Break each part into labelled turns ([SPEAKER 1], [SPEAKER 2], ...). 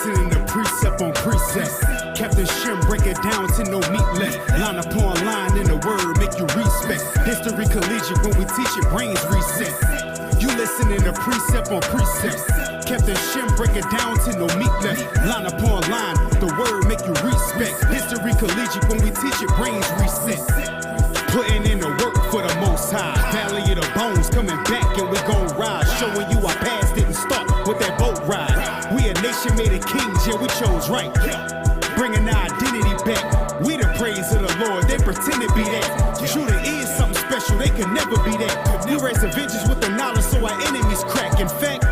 [SPEAKER 1] listening to precept on precept. Captain Shem break it down to no meat left. Line upon line in the word, make you respect. History collegiate when we teach it, brains reset. You listening to precept on precept. Captain Shem break it down to no meat left. Line upon line, the word make you respect. History collegiate when we teach it, brains reset. Putting in the work for the most high. Valley of the bones coming back and we gon' ride. Showing you our past didn't start with that boat ride. We a nation made of kings, yeah, we chose right. Bringing our identity back. We the praise of the Lord, they pretend to be that. Judah is something special, they can never be that. We raise a vengeance with the knowledge so our enemies crack. In fact,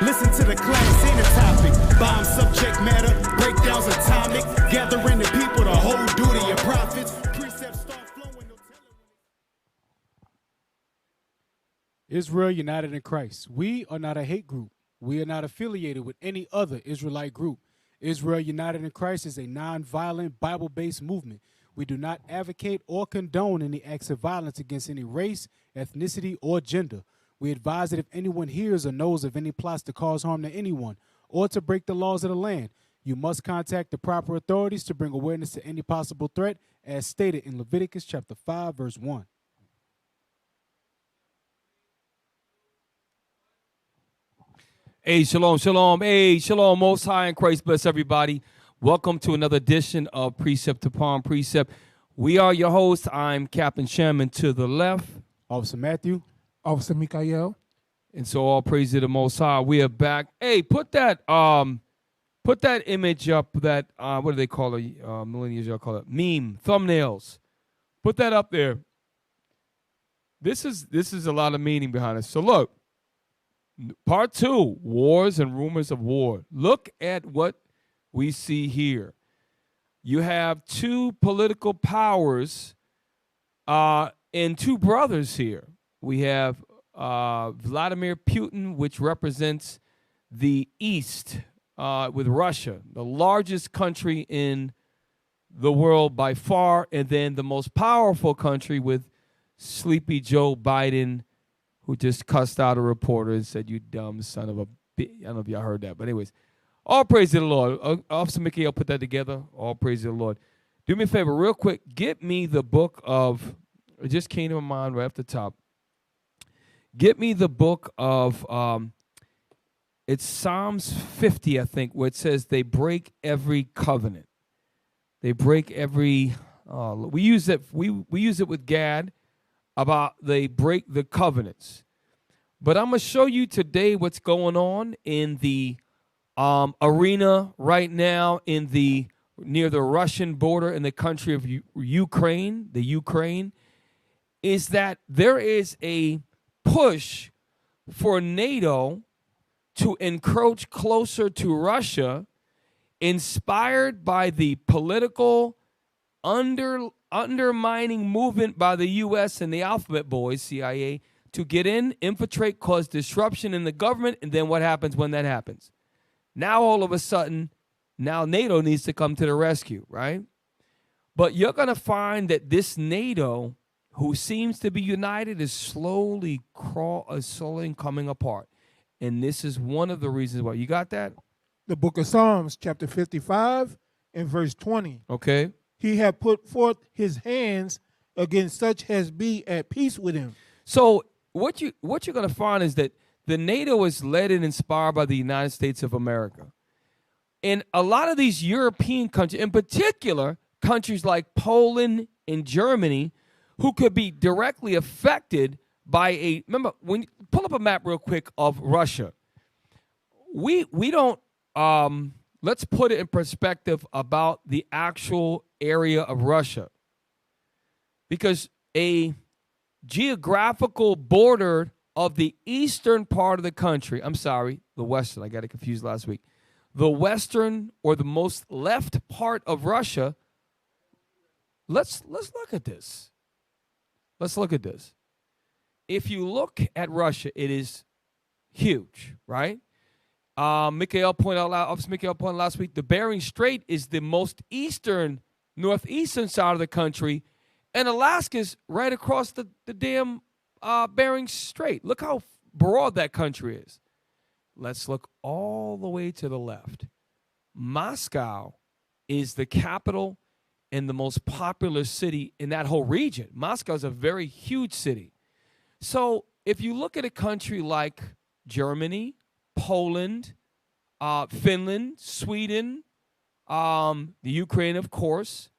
[SPEAKER 1] listen to the class and the topic. Bomb subject matter, breakdowns atomic. Gathering the people, the whole duty of prophets. Precepts start flowing.
[SPEAKER 2] Israel united in Christ. We are not a hate group. We are not affiliated with any other Israelite group. Israel United in Christ is a non-violent, Bible-based movement. We do not advocate or condone any acts of violence against any race, ethnicity, or gender. We advise that if anyone hears or knows of any plots to cause harm to anyone or to break the laws of the land, you must contact the proper authorities to bring awareness to any possible threat, as stated in Leviticus chapter 5, verse 1.
[SPEAKER 3] Hey, shalom, shalom. Hey, shalom, Most High in Christ. Bless everybody. Welcome to another edition of Precept Upon Precept. We are your hosts. I'm Captain Shem, and to the left,
[SPEAKER 2] Officer Matthew.
[SPEAKER 4] Officer Mikael.
[SPEAKER 3] And so all praise to the Most High. We are back. Hey, put that image up, that, what do they call it? Millennials, y'all call it meme, thumbnails. Put that up there. This is a lot of meaning behind it. So look. Part 2, wars and rumors of war. Look at what we see here. You have two political powers and two brothers here. We have Vladimir Putin, which represents the East with Russia, the largest country in the world by far, and then the most powerful country with Sleepy Joe Biden, who just cussed out a reporter and said, "You dumb son of a bitch." I don't know if y'all heard that, but anyways, all praise to the Lord. Officer Mickey, I'll put that together. All praise to the Lord. Do me a favor, real quick. Get me the book of, it just came to my mind right off the top. Get me the book of, it's Psalms 50, I think, where it says they break every covenant. They break every, we use it with Gad, about they break the covenants. But I'm going to show you today what's going on in the arena right now near the Russian border in the country of Ukraine. The Ukraine is that there is a push for NATO to encroach closer to Russia, inspired by the political undermining movement by the U.S. and the Alphabet Boys, CIA, to get in, infiltrate, cause disruption in the government, and then what happens when that happens? Now, all of a sudden, now NATO needs to come to the rescue, right? But you're going to find that this NATO, who seems to be united, is slowly coming apart. And this is one of the reasons why. You got that?
[SPEAKER 4] The book of Psalms, chapter 55 and verse 20.
[SPEAKER 3] Okay.
[SPEAKER 4] He had put forth his hands against such as be at peace with him.
[SPEAKER 3] So what you're going to find is that the NATO is led and inspired by the United States of America. And a lot of these European countries, in particular, countries like Poland and Germany, who could be directly affected by remember, when you pull up a map real quick of Russia, we don't, let's put it in perspective about the actual area of Russia. Because a geographical border of the eastern part of the country, I'm sorry, the western, I got it confused last week. The western or the most left part of Russia, let's look at this. Let's look at this. If you look at Russia, it is huge, right? Officer Mikael pointed out last week, the Bering Strait is the most northeastern side of the country, and Alaska's right across the damn Bering Strait. Look how broad that country is. Let's look all the way to the left. Moscow is the capital and the most popular city in that whole region. Moscow is a very huge city. So if you look at a country like Germany, Poland, Finland, Sweden, the Ukraine, of course,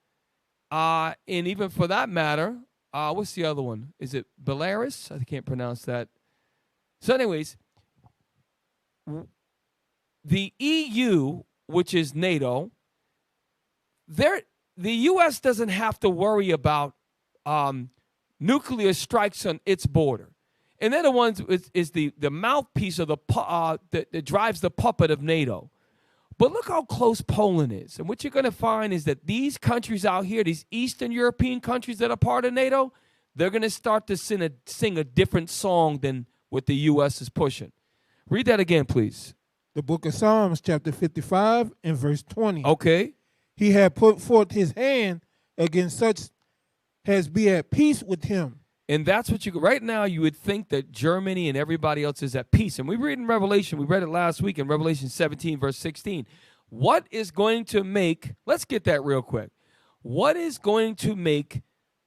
[SPEAKER 3] and even for that matter, what's the other one? Is it Belarus? I can't pronounce that. So anyways, the EU, which is NATO, the U.S. doesn't have to worry about nuclear strikes on its border. And they're the ones is the mouthpiece of that drives the puppet of NATO. But look how close Poland is. And what you're going to find is that these countries out here, these Eastern European countries that are part of NATO, they're going to start to sing a different song than what the U.S. is pushing. Read that again, please.
[SPEAKER 4] The book of Psalms, chapter 55 and verse 20.
[SPEAKER 3] Okay.
[SPEAKER 4] He had put forth his hand against such as be at peace with him.
[SPEAKER 3] And that's what right now you would think that Germany and everybody else is at peace. And we read in Revelation, we read it last week in Revelation 17, verse 16. What is going to make, let's get that real quick. What is going to make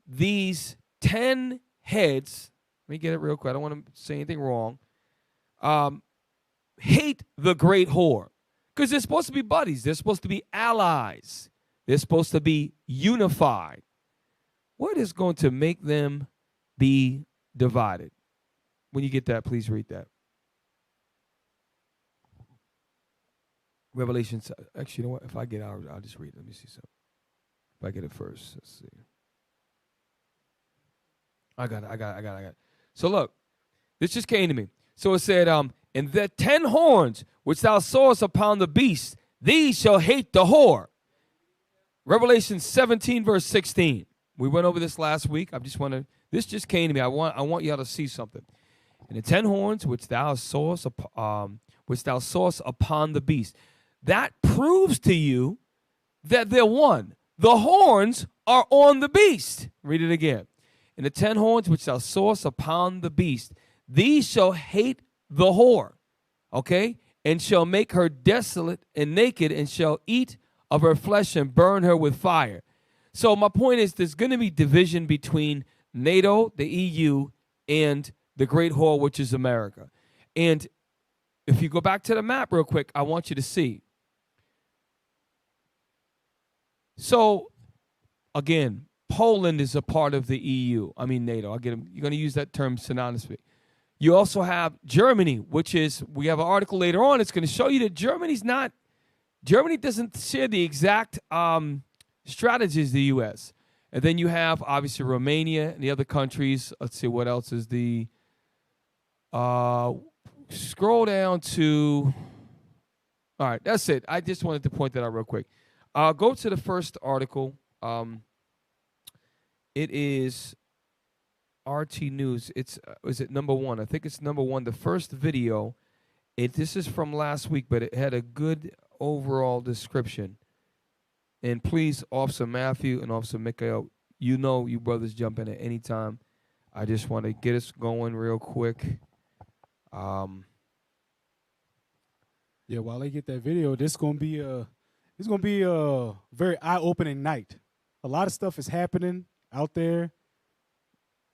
[SPEAKER 3] these 10 heads, let me get it real quick, I don't want to say anything wrong, hate the great whore? Because they're supposed to be buddies. They're supposed to be allies. They're supposed to be unified. What is going to make them be divided? When you get that, please read that. Revelation, actually, you know what? If I get out, I'll just read it. Let me see something. If I get it first, let's see. I got it. So look, this just came to me. So it said, and the 10 horns which thou sawest upon the beast, these shall hate the whore. Revelation 17, verse 16. We went over this last week. This just came to me. I want y'all to see something. And the 10 horns which thou sawest upon the beast. That proves to you that they're one. The horns are on the beast. Read it again. And the 10 horns which thou sawest upon the beast, these shall hate the whore, okay, and shall make her desolate and naked, and shall eat of her flesh and burn her with fire. So my point is, there's going to be division between NATO, the EU, and the great whore, which is America. And if you go back to the map real quick, I want you to see. So, again, Poland is a part of the EU. I mean, NATO. You're going to use that term synonymously. You also have Germany, which is, we have an article later on. It's going to show you that Germany doesn't share the exact strategies of the U.S. And then you have, obviously, Romania and the other countries. Let's see, what else is the, scroll down to, all right, that's it. I just wanted to point that out real quick. Go to the first article. It is RT News. Is it number 1? I think it's number 1. The first video. This is from last week, but it had a good overall description. And please, Officer Matthew and Officer Mikael, you brothers jump in at any time. I just want to get us going real quick.
[SPEAKER 2] Yeah, while they get that video, it's gonna be a very eye-opening night. A lot of stuff is happening out there.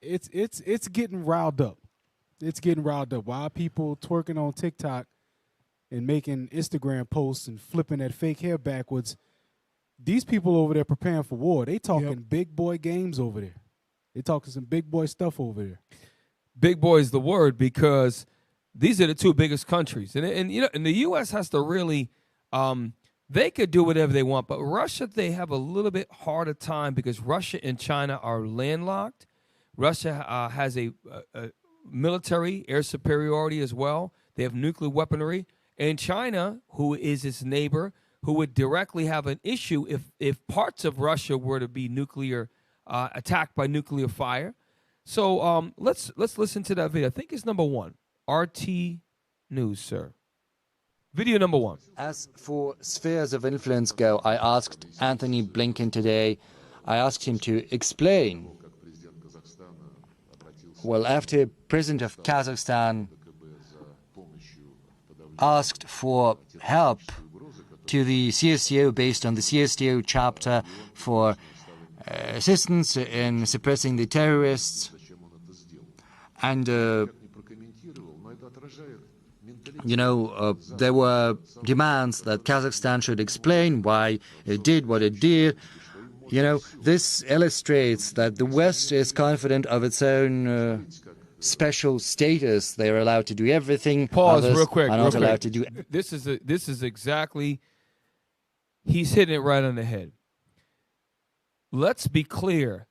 [SPEAKER 2] It's getting riled up. It's getting riled up. Why people twerking on TikTok and making Instagram posts and flipping that fake hair backwards? These people over there preparing for war. They talking big boy games over there. They talking some big boy stuff over there.
[SPEAKER 3] Big boy is the word, because these are the two biggest countries, and you know, and the U.S. has to really. They could do whatever they want, but Russia, they have a little bit harder time because Russia and China are landlocked. Russia has a military air superiority as well. They have nuclear weaponry. And China, who is its neighbor, who would directly have an issue if parts of Russia were to be attacked by nuclear fire. So let's listen to that video. I think it's number 1. RT News, sir. Video number 1.
[SPEAKER 5] As for spheres of influence go, I asked Anthony Blinken today, I asked him to explain. Well, after President of Kazakhstan asked for help to the CSTO based on the CSTO chapter for assistance in suppressing the terrorists. And, there were demands that Kazakhstan should explain why it did what it did. This illustrates that the West is confident of its own special status. They're allowed to do everything.
[SPEAKER 3] Pause
[SPEAKER 5] Others
[SPEAKER 3] real quick.
[SPEAKER 5] are not allowed to do.
[SPEAKER 3] This is exactly. He's hitting it right on the head. Let's be clear.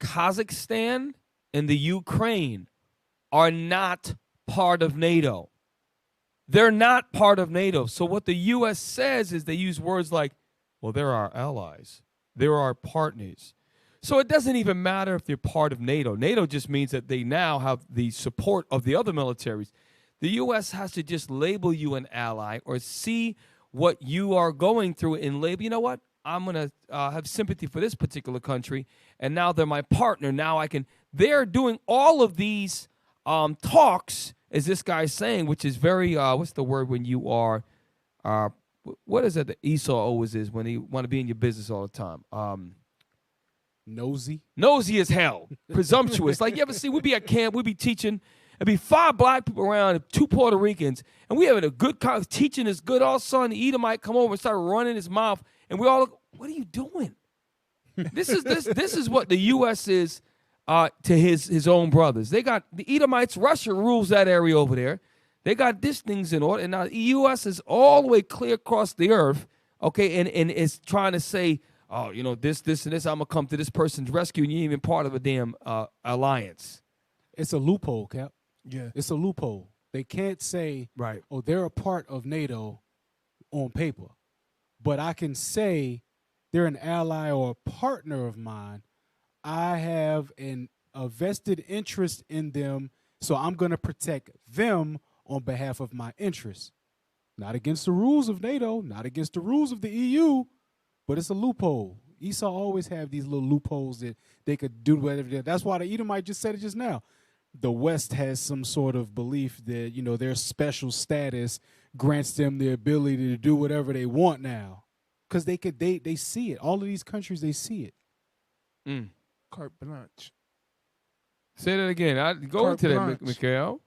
[SPEAKER 3] Kazakhstan and the Ukraine are not part of NATO. They're not part of NATO. So what the U.S. says is they use words like, well, they're our allies. They're our partners. So it doesn't even matter if they're part of NATO. NATO just means that they now have the support of the other militaries. The U.S. has to just label you an ally or see what you are going through and label, you know what? I'm going to have sympathy for this particular country, and now they're my partner. Now I can. They're doing all of these talks, as this guy's saying, which is very, what's the word when you are, what is it that Esau always is when he want to be in your business all the time?
[SPEAKER 2] Nosy.
[SPEAKER 3] Nosy as hell. Presumptuous. Like, you ever see, we'd be at camp, we'd be teaching, there'd be 5 black people around, 2 Puerto Ricans, and we having a good teaching is good. All of a sudden, the Edomite come over and start running his mouth, and we all look, what are you doing? This is what the U.S. is to his own brothers. They got the Edomites. Russia rules that area over there. They got these things in order, and now the U.S. is all the way clear across the earth, okay, and is trying to say, oh, this, and this, I'm going to come to this person's rescue, and you ain't even part of a damn alliance.
[SPEAKER 2] It's a loophole, Cap.
[SPEAKER 4] Yeah.
[SPEAKER 2] It's a loophole. They can't say,
[SPEAKER 3] right,
[SPEAKER 2] oh, they're a part of NATO on paper. But I can say they're an ally or a partner of mine. I have a vested interest in them, so I'm going to protect them on behalf of my interests. Not against the rules of NATO, not against the rules of the EU, but it's a loophole. Esau always have these little loopholes that they could do whatever they did. That's why the Edomite just said it just now. The West has some sort of belief that, their special status grants them the ability to do whatever they want now. Because they see it. All of these countries, they see it.
[SPEAKER 4] Carte blanche.
[SPEAKER 3] Say that again. Go
[SPEAKER 4] Carte
[SPEAKER 3] into
[SPEAKER 4] blanche.
[SPEAKER 3] that, Mikhail.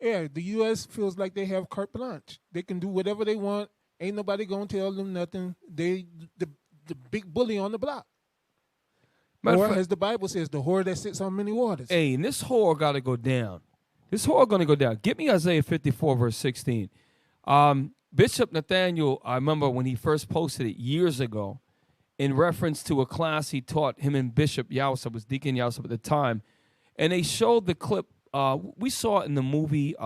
[SPEAKER 4] Yeah, the U.S. feels like they have carte blanche. They can do whatever they want. Ain't nobody going to tell them nothing. They the big bully on the block. Or as the Bible says, the whore that sits on many waters.
[SPEAKER 3] Hey, and this whore got to go down. This whore going to go down. Get me Isaiah 54, verse 16. Bishop Nathaniel, I remember when he first posted it years ago in reference to a class he taught, him and Bishop Yausa, was Deacon Yausa at the time, and they showed the clip. We saw it in the movie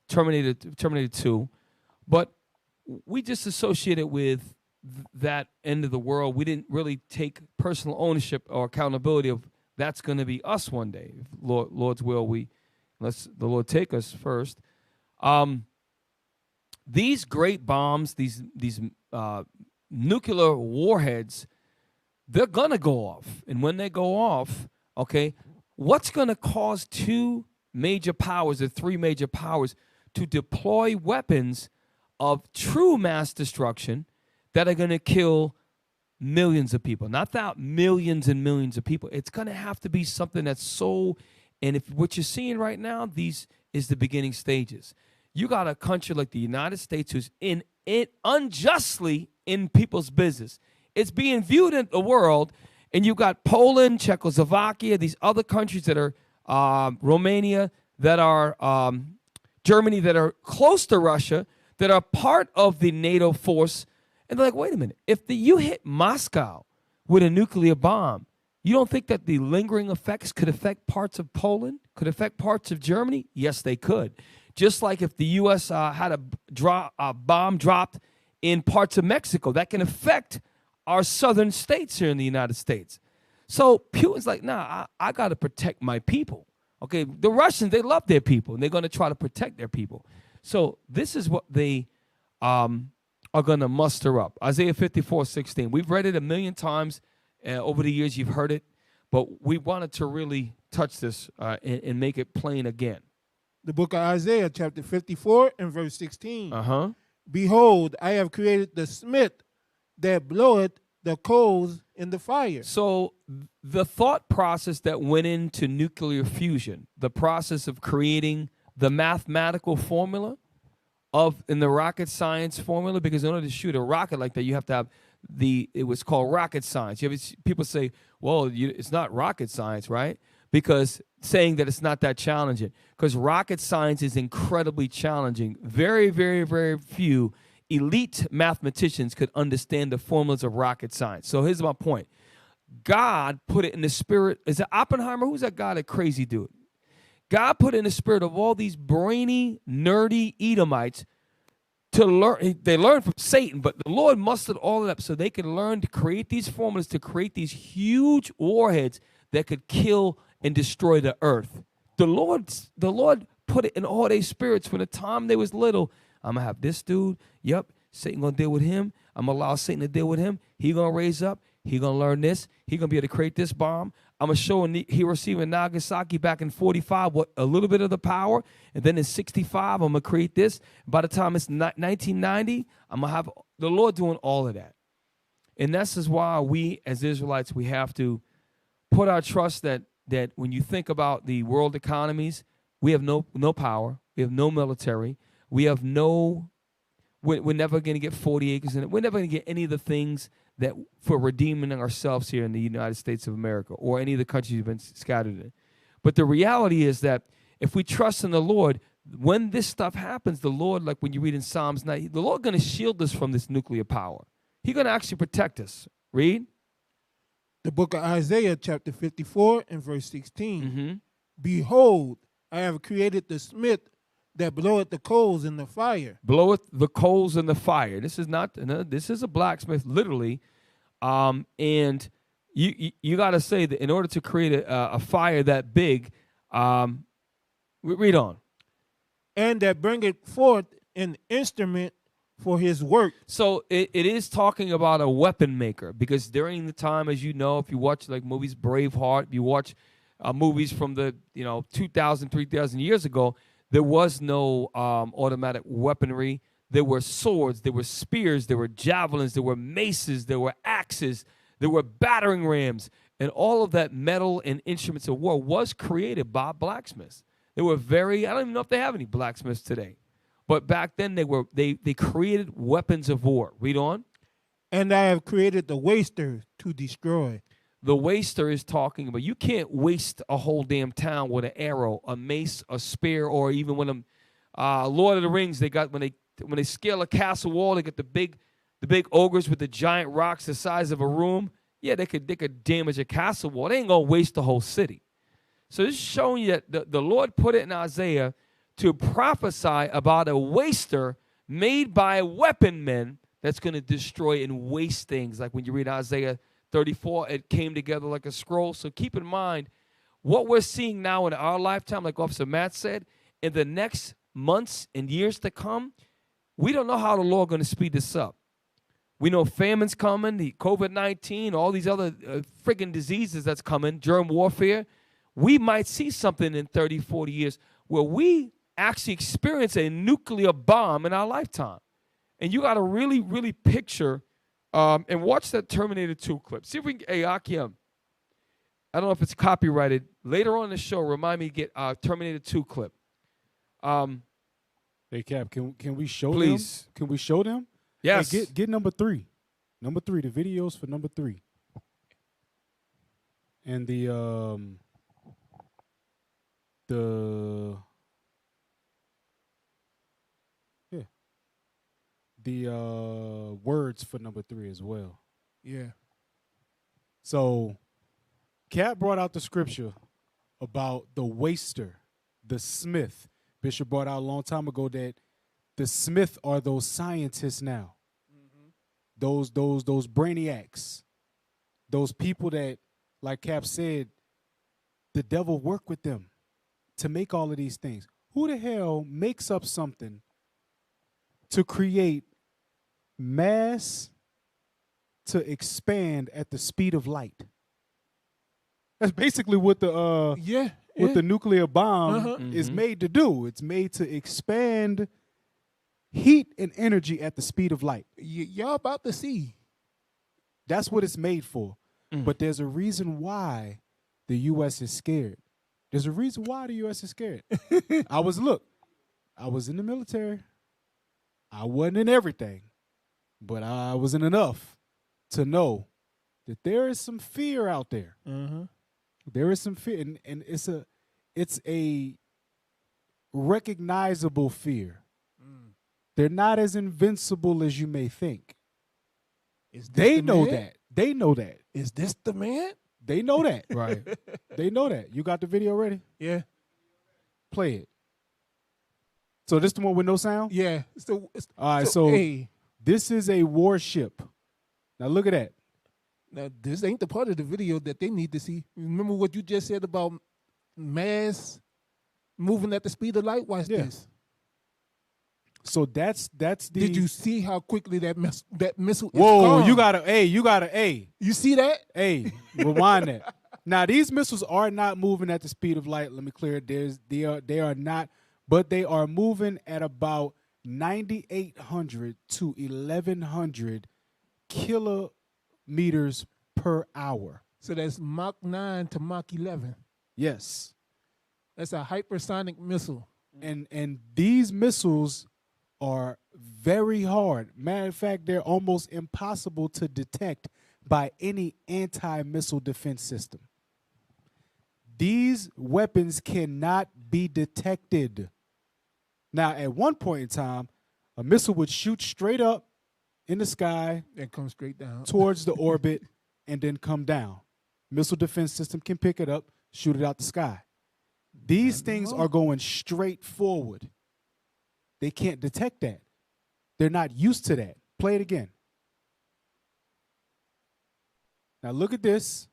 [SPEAKER 3] Terminator 2, but we just associated with that end of the world. We didn't really take personal ownership or accountability of that's going to be us one day. If Lord's will, unless the Lord take us first. These great bombs, these nuclear warheads, they're going to go off. And when they go off, okay, what's going to cause 2 major powers or 3 major powers to deploy weapons of true mass destruction that are going to kill millions of people? Not that millions and millions of people. It's going to have to be something that's so, and if what you're seeing right now, these is the beginning stages. You got a country like the United States who's in it unjustly in people's business. It's being viewed in the world, and you got Poland, Czechoslovakia, these other countries that are Romania, that are Germany, that are close to Russia, that are part of the NATO force. And they're like, wait a minute, if you hit Moscow with a nuclear bomb, you don't think that the lingering effects could affect parts of Poland, could affect parts of Germany? Yes, they could. Just like if the U.S. had a bomb dropped in parts of Mexico, that can affect our southern states here in the United States. So Putin's like, nah, I got to protect my people. Okay, the Russians, they love their people, and they're going to try to protect their people. So this is what they are going to muster up. Isaiah 54:16. We've read it a million times over the years. You've heard it. But we wanted to really touch this and make it plain again.
[SPEAKER 4] The book of Isaiah, chapter 54 and verse 16. Behold, I have created the smith that bloweth the coals in the fire.
[SPEAKER 3] So the thought process that went into nuclear fusion, the process of creating the mathematical formula in the rocket science formula, because in order to shoot a rocket like that, you have to have it was called rocket science. People say, well, it's not rocket science, right? Because saying that it's not that challenging, because rocket science is incredibly challenging. Very, very, very few elite mathematicians could understand the formulas of rocket science. So here's my point. God put it in the spirit. Is it Oppenheimer? Who's that guy, that crazy dude? God put in the spirit of all these brainy, nerdy Edomites to learn. They learned from Satan, but the Lord mustered all of that so they could learn to create these formulas, to create these huge warheads that could kill and destroy the earth. The Lord put it in all their spirits from the time they was little. I'm going to have this dude. Yep, Satan going to deal with him. I'm going to allow Satan to deal with him. He going to raise up. He going to learn this. He going to be able to create this bomb. I'm going to show Hiroshima and Nagasaki back in 45 what a little bit of the power. And then in 65, I'm going to create this. By the time it's 1990, I'm going to have the Lord doing all of that. And this is why we as Israelites, we have to put our trust that when you think about the world economies, we have no power. We have no military. We have we're never going to get 40 acres in it. We're never going to get any of the things that for redeeming ourselves here in the United States of America or any of the countries we've been scattered in. But the reality is that if we trust in the Lord, when this stuff happens, the Lord, like when you read in Psalms 9, the Lord going to shield us from this nuclear power. He's going to actually protect us. Read.
[SPEAKER 4] The book of Isaiah, chapter 54 and verse 16.
[SPEAKER 3] Mm-hmm.
[SPEAKER 4] Behold, I have created the smith that bloweth the coals in the fire.
[SPEAKER 3] Bloweth the coals in the fire. This is not. This is a blacksmith, literally. And you got to say that in order to create a fire that big, read on.
[SPEAKER 4] And that bringeth forth an instrument for his work. So
[SPEAKER 3] it is talking about a weapon maker, because during the time, as you know, if you watch like movies, Braveheart, you watch movies from the 2,000, 3,000 years ago. There was no automatic weaponry. There were swords, there were spears, there were javelins, there were maces, there were axes, there were battering rams. And all of that metal and instruments of war was created by blacksmiths. They were I don't even know if they have any blacksmiths today. But back then they created weapons of war. Read on.
[SPEAKER 4] And I have created the waster to destroy.
[SPEAKER 3] The waster is talking about you can't waste a whole damn town with an arrow, a mace, a spear, or even when them Lord of the Rings, they got when they scale a castle wall, they get the big ogres with the giant rocks the size of a room. Yeah, they could damage a castle wall. They ain't gonna waste the whole city. So this is showing you that the Lord put it in Isaiah to prophesy about a waster made by weapon men that's gonna destroy and waste things. Like when you read Isaiah 34, it came together like a scroll. So keep in mind, what we're seeing now in our lifetime, like Officer Matt said, in the next months and years to come, we don't know how the Lord going to speed this up. We know famine's coming, the COVID-19, all these other friggin' diseases that's coming, germ warfare. We might see something in 30, 40 years where we actually experience a nuclear bomb in our lifetime. And you got to really, really picture and watch that Terminator 2 clip. See if we can, hey, Akim, I don't know if it's copyrighted. Later on in the show, remind me to get Terminator 2 clip.
[SPEAKER 2] Hey, Cap, can we show
[SPEAKER 3] Please.
[SPEAKER 2] them? Can we show them?
[SPEAKER 3] Yes.
[SPEAKER 2] Hey, get number 3. Number 3, the videos for number 3. And the words for number 3 as well.
[SPEAKER 4] Yeah.
[SPEAKER 2] So Cap brought out the scripture about the waster, the smith. Bishop brought out a long time ago that the smith are those scientists now. Mm-hmm. Those brainiacs. Those people that, like Cap said, the devil worked with them to make all of these things. Who the hell makes up something to create mass to expand at the speed of light? That's basically what the the nuclear bomb is made to do. It's made to expand heat and energy at the speed of light.
[SPEAKER 4] Y'all about to see.
[SPEAKER 2] That's what it's made for. But there's a reason why the U.S. is scared. There's a reason why the U.S. is scared. I was in the military. I wasn't in everything, but I was in enough to know that there is some fear out there. There is some fear, and it's a recognizable fear. They're not as invincible as you may think. They know that. They know that.
[SPEAKER 4] Is this the man?
[SPEAKER 2] They know that.
[SPEAKER 3] Right.
[SPEAKER 2] They know that. You got the video ready?
[SPEAKER 4] Yeah.
[SPEAKER 2] Play it. So this the one with no sound?
[SPEAKER 4] Yeah.
[SPEAKER 2] All right, so this is a warship. Now look at that.
[SPEAKER 4] Now, this ain't the part of the video that they need to see. Remember what you just said about mass moving at the speed of light? Watch this.
[SPEAKER 2] So that's the.
[SPEAKER 4] Did you see how quickly that missile is
[SPEAKER 2] Whoa,
[SPEAKER 4] gone?
[SPEAKER 2] you got a.
[SPEAKER 4] You see that?
[SPEAKER 2] Hey, rewind that. Now these missiles are not moving at the speed of light. Let me clear it. They are not, but they are moving at about 9,800 to 1,100 kilometers per hour.
[SPEAKER 4] So that's Mach 9 to Mach 11.
[SPEAKER 2] Yes.
[SPEAKER 4] That's a hypersonic missile.
[SPEAKER 2] And these missiles are very hard. Matter of fact, they're almost impossible to detect by any anti-missile defense system. These weapons cannot be detected. Now, at one point in time, a missile would shoot straight up in the sky
[SPEAKER 4] and come straight down
[SPEAKER 2] towards the orbit and then come down. Missile defense system can pick it up, shoot it out the sky. These things are going straight forward. They can't detect that. They're not used to that. Play it again. Now look at this.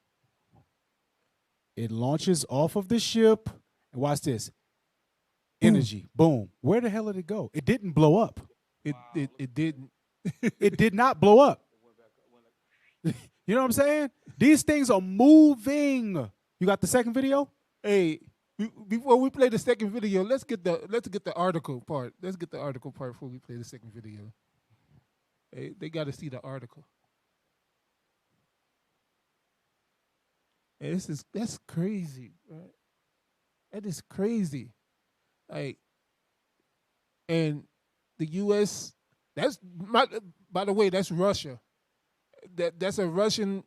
[SPEAKER 2] It launches off of the ship. And watch this. Energy. Boom. Where the hell did it go? It didn't blow up.
[SPEAKER 4] It didn't.
[SPEAKER 2] It did not blow up. You know what I'm saying? These things are moving. You got the second video?
[SPEAKER 4] Hey, before we play the second video, let's get the article part. Let's get the article part before we play the second video. Hey, they got to see the article. Hey, that's crazy, right? That is crazy. Like, and the U.S. By the way, that's Russia. That's a Russian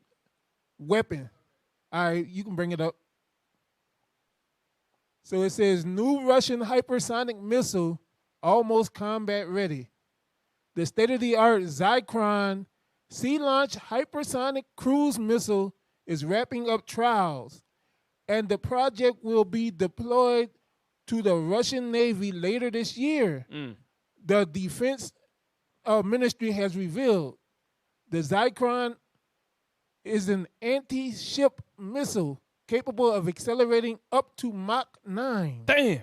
[SPEAKER 4] weapon. All right, you can bring it up. So it says, new Russian hypersonic missile, almost combat ready. The state-of-the-art Zyklon sea-launched hypersonic cruise missile is wrapping up trials, and the project will be deployed to the Russian Navy later this year. The Defense Ministry has revealed the Zyklon is an anti-ship missile capable of accelerating up to Mach 9.
[SPEAKER 3] Damn.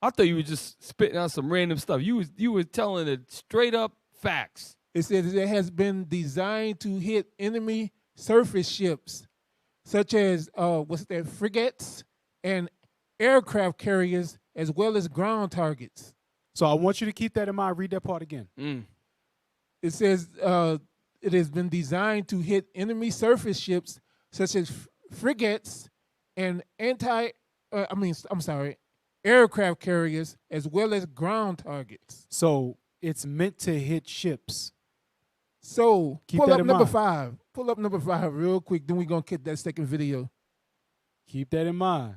[SPEAKER 3] I thought you were just spitting out some random stuff. You were telling it straight up facts.
[SPEAKER 4] It says it has been designed to hit enemy surface ships, such as frigates and aircraft carriers, as well as ground targets.
[SPEAKER 2] So I want you to keep that in mind. Read that part again.
[SPEAKER 4] It says it has been designed to hit enemy surface ships, such as frigates and aircraft carriers, as well as ground targets.
[SPEAKER 2] So it's meant to hit ships.
[SPEAKER 4] So
[SPEAKER 2] Keep
[SPEAKER 4] pull
[SPEAKER 2] that
[SPEAKER 4] up
[SPEAKER 2] in
[SPEAKER 4] number
[SPEAKER 2] mind.
[SPEAKER 4] 5. Pull up number 5 real quick. Then we're going to get that second video.
[SPEAKER 2] Keep that in mind.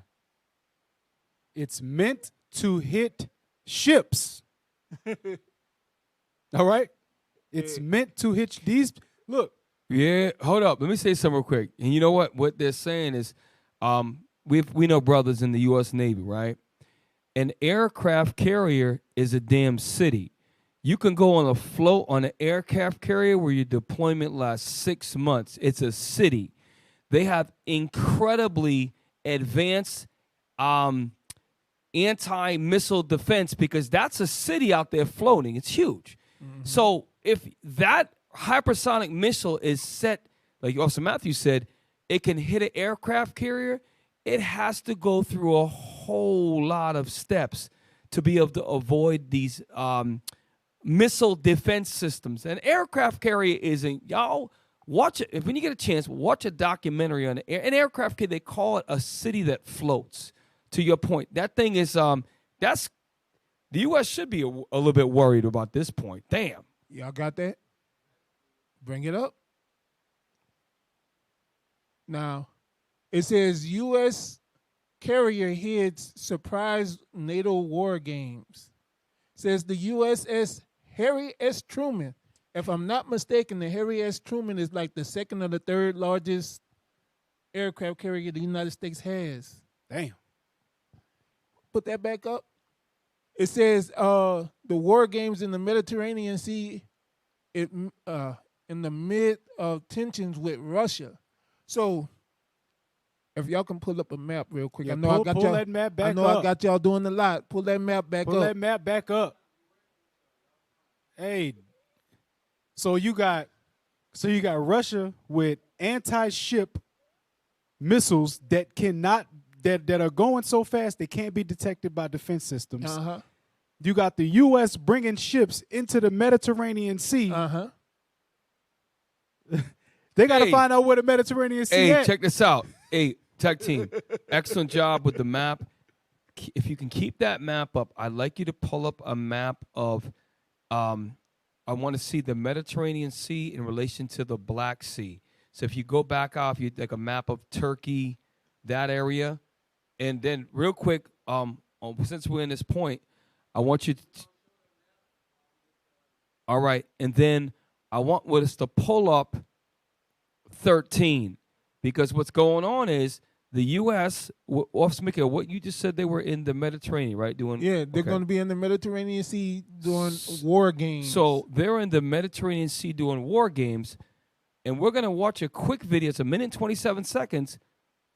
[SPEAKER 2] It's meant to hit ships. All right? It's meant to hit these. Look.
[SPEAKER 3] Yeah, hold up. Let me say something real quick. And you know what? What they're saying is we know brothers in the U.S. Navy, right? An aircraft carrier is a damn city. You can go on a float on an aircraft carrier where your deployment lasts 6 months. It's a city. They have incredibly advanced anti-missile defense because that's a city out there floating. It's huge. So if that hypersonic missile is set, like Officer Matthews said, it can hit an aircraft carrier. It has to go through a whole lot of steps to be able to avoid these missile defense systems. An aircraft carrier isn't, y'all watch it. If when you get a chance, watch a documentary on an aircraft carrier. They call it a city that floats. To your point, that thing is that's the U.S. should be a little bit worried about this point. Damn.
[SPEAKER 4] Y'all got that? Bring it up. Now, it says U.S. carrier heads surprise NATO war games. Says the USS Harry S. Truman. If I'm not mistaken, the Harry S. Truman is like the second or the third largest aircraft carrier the United States has.
[SPEAKER 2] Damn.
[SPEAKER 4] Put that back up. It says the war games in the Mediterranean Sea in the mid of tensions with Russia. So if y'all can pull up a map real quick.
[SPEAKER 2] Yeah,
[SPEAKER 4] I know I got
[SPEAKER 2] pull
[SPEAKER 4] y'all.
[SPEAKER 2] that map back
[SPEAKER 4] I know
[SPEAKER 2] up.
[SPEAKER 4] I got y'all doing a lot. Pull that map back
[SPEAKER 2] Pull
[SPEAKER 4] up.
[SPEAKER 2] that map back up. Hey, so you got Russia with anti-ship missiles that are going so fast they can't be detected by defense systems.
[SPEAKER 4] Uh-huh.
[SPEAKER 2] You got the U.S. bringing ships into the Mediterranean Sea.
[SPEAKER 4] Uh-huh.
[SPEAKER 2] They got to find out where the Mediterranean Sea
[SPEAKER 3] Hey,
[SPEAKER 2] at.
[SPEAKER 3] check this out. Hey, tech team, excellent job with the map. If you can keep that map up, I'd like you to pull up a map of, I want to see the Mediterranean Sea in relation to the Black Sea. So if you go back off, you like a map of Turkey, that area, and then real quick, since we're in this point, I want you to. All right, and then I want us to pull up 13, because what's going on is the U.S. Officer Mikhail, what you just said, they were in the Mediterranean, right?
[SPEAKER 4] They're going to be in the Mediterranean Sea doing war games.
[SPEAKER 3] So they're in the Mediterranean Sea doing war games, and we're going to watch a quick video. It's 1 minute and 27 seconds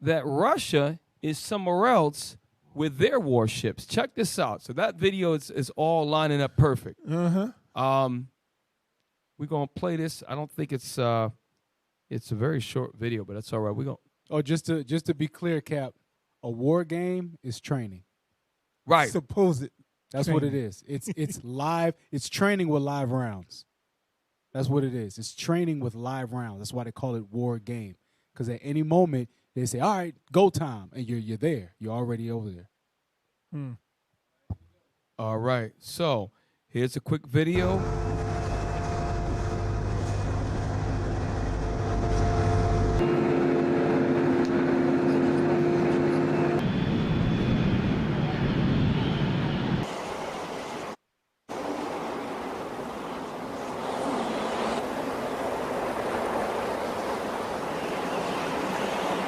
[SPEAKER 3] that Russia is somewhere else with their warships. Check this out. So that video is all lining up perfect.
[SPEAKER 4] Uh-huh.
[SPEAKER 3] We're going to play this. I don't think it's a very short video, but that's all right. We're going.
[SPEAKER 2] Oh, just to be clear, Cap, a war game is training.
[SPEAKER 3] Right.
[SPEAKER 4] Supposed.
[SPEAKER 2] That's what it is. It's live. It's training with live rounds. That's what it is. It's training with live rounds. That's why they call it war game. Because at any moment they say, "All right, go time," and you're there. You're already over there.
[SPEAKER 3] All right. So here's a quick video.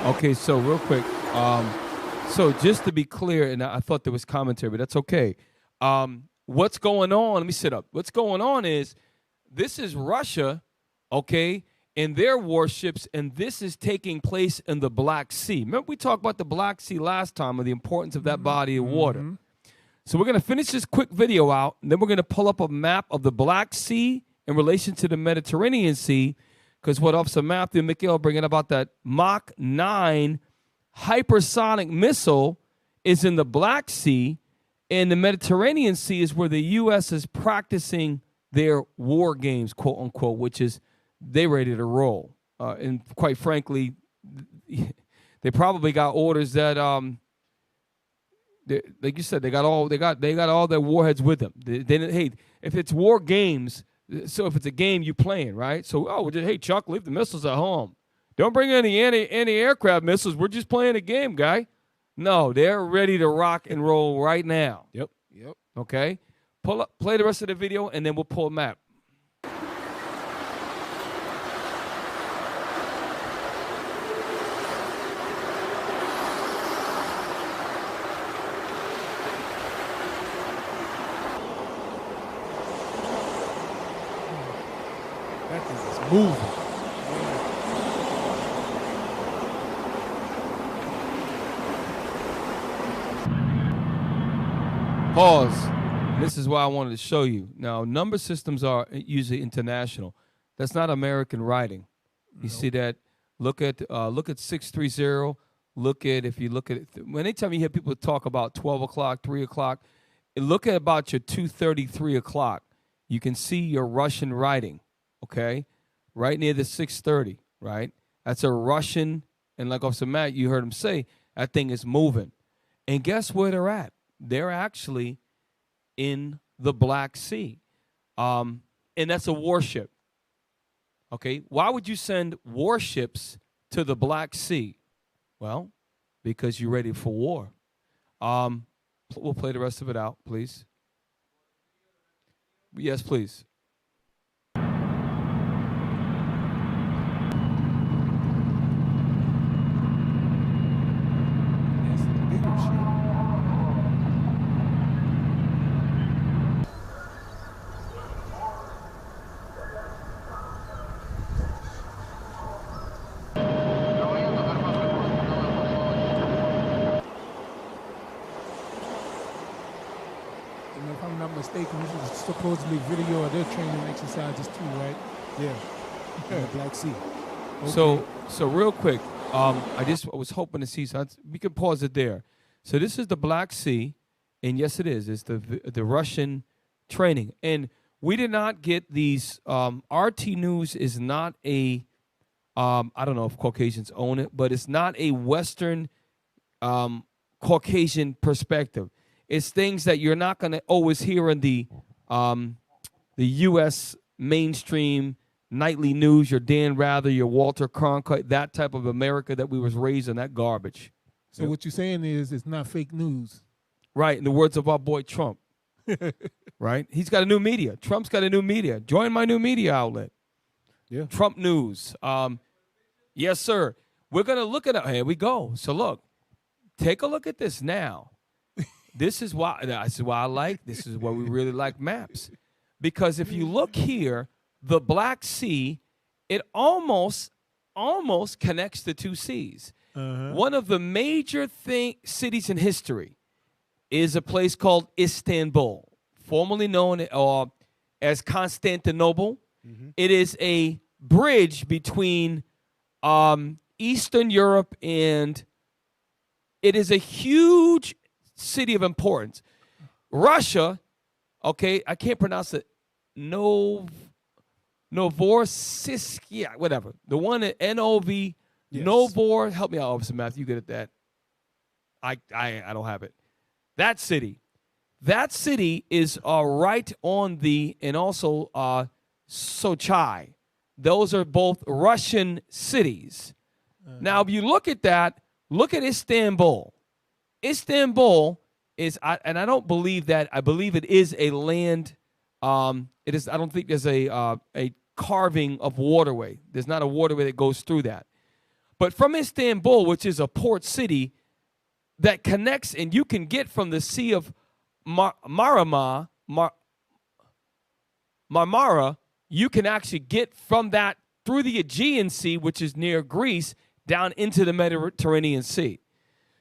[SPEAKER 3] Okay, so real quick, so just to be clear, and I thought there was commentary, but that's okay. What's going on? Let me sit up. What's going on is this is Russia, okay, and their warships, and this is taking place in the Black Sea. Remember we talked about the Black Sea last time and the importance of that body of water. So we're going to finish this quick video out, and then we're going to pull up a map of the Black Sea in relation to the Mediterranean Sea, because what Officer Matthew and Mikhail are bringing about that Mach 9 hypersonic missile is in the Black Sea, and the Mediterranean Sea is where the U.S. is practicing their war games, quote unquote, which is they ready to roll. And quite frankly, they probably got orders that, like you said, they got all their warheads with them. Hey, if it's war games. So if it's a game you playing, right? So, hey, Chuck, leave the missiles at home. Don't bring any anti-aircraft missiles. We're just playing a game, guy. No, they're ready to rock and roll right now.
[SPEAKER 2] Yep.
[SPEAKER 3] Okay? Play the rest of the video, and then we'll pull a map.
[SPEAKER 2] That thing is moving.
[SPEAKER 3] Pause. This is what I wanted to show you. Now, number systems are usually international. That's not American writing. You see that? Look at 630. If you look at it, anytime you hear people talk about 12 o'clock, 3 o'clock, look at about your 2:30, 3 o'clock. you can see your Russian writing, okay, right near the 630, right? That's a Russian, and like Officer Matt, you heard him say, that thing is moving. And guess where they're at? They're actually in the Black Sea. And that's a warship. Okay, why would you send warships to the Black Sea? Well, because you're ready for war. We'll play the rest of it out, please. Yes, please.
[SPEAKER 4] That's the bigger ship. And if I'm not mistaken, this is supposedly video of their training exercises too, right?
[SPEAKER 2] Yeah. In the Black Sea.
[SPEAKER 3] So real quick, I was hoping to see, we can pause it there. So this is the Black Sea, and yes, it is. It's the Russian training. And we did not get these, RT News is not a, I don't know if Caucasians own it, but it's not a Western Caucasian perspective. It's things that you're not going to always hear in the U.S. mainstream nightly news, your Dan Rather, your Walter Cronkite, that type of America that we was raised in, that garbage.
[SPEAKER 4] So what you're saying is it's not fake news.
[SPEAKER 3] Right, in the words of our boy Trump. Right? He's got a new media. Trump's got a new media. Join my new media outlet.
[SPEAKER 2] Yeah.
[SPEAKER 3] Trump News. Yes, sir. We're going to look at it. Here we go. So look, take a look at this now. This is why I like, this is why we really like maps. Because if you look here, the Black Sea, it almost connects the two seas. One of the major cities in history is a place called Istanbul, formerly known as Constantinople. It is a bridge between Eastern Europe, and it is a huge city of importance. Russia, okay, I can't pronounce it. Novorossiysk, yeah, whatever. The one at N-O-V, yes. Novor, help me out, Officer Matthew, you good at that? I don't have it. That city is right on the, and also Sochi. Those are both Russian cities. Now, if you look at that, look at Istanbul. Istanbul is, and I don't believe that. I believe it is a land. It is. I don't think there's a carving of waterway. There's not a waterway that goes through that. But from Istanbul, which is a port city that connects, and you can get from the Sea of Marmara, you can actually get from that through the Aegean Sea, which is near Greece, down into the Mediterranean Sea.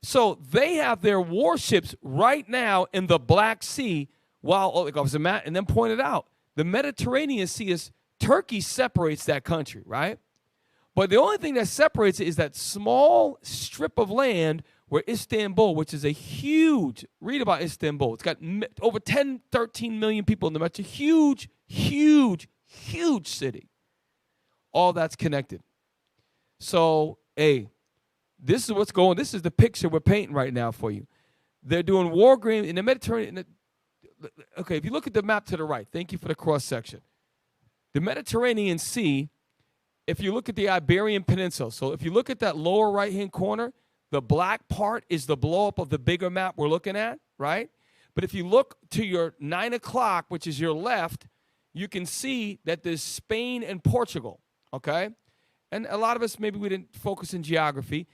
[SPEAKER 3] So they have their warships right now in the Black Sea, while, like Officer Matt and then pointed out, the Mediterranean Sea is, Turkey separates that country, right? But the only thing that separates it is that small strip of land where Istanbul, which is a huge, read about Istanbul. It's got over 10, 13 million people in the metro. Huge, huge, huge city. All that's connected. So, hey, this is what's going on. This is the picture we're painting right now for you. They're doing war game in the Mediterranean. Okay, if you look at the map to the right, thank you for the cross-section. The Mediterranean Sea, if you look at the Iberian Peninsula, so if you look at that lower right-hand corner, the black part is the blow-up of the bigger map we're looking at, right? But if you look to your 9 o'clock, which is your left, you can see that there's Spain and Portugal, okay? And a lot of us, maybe we didn't focus in geography.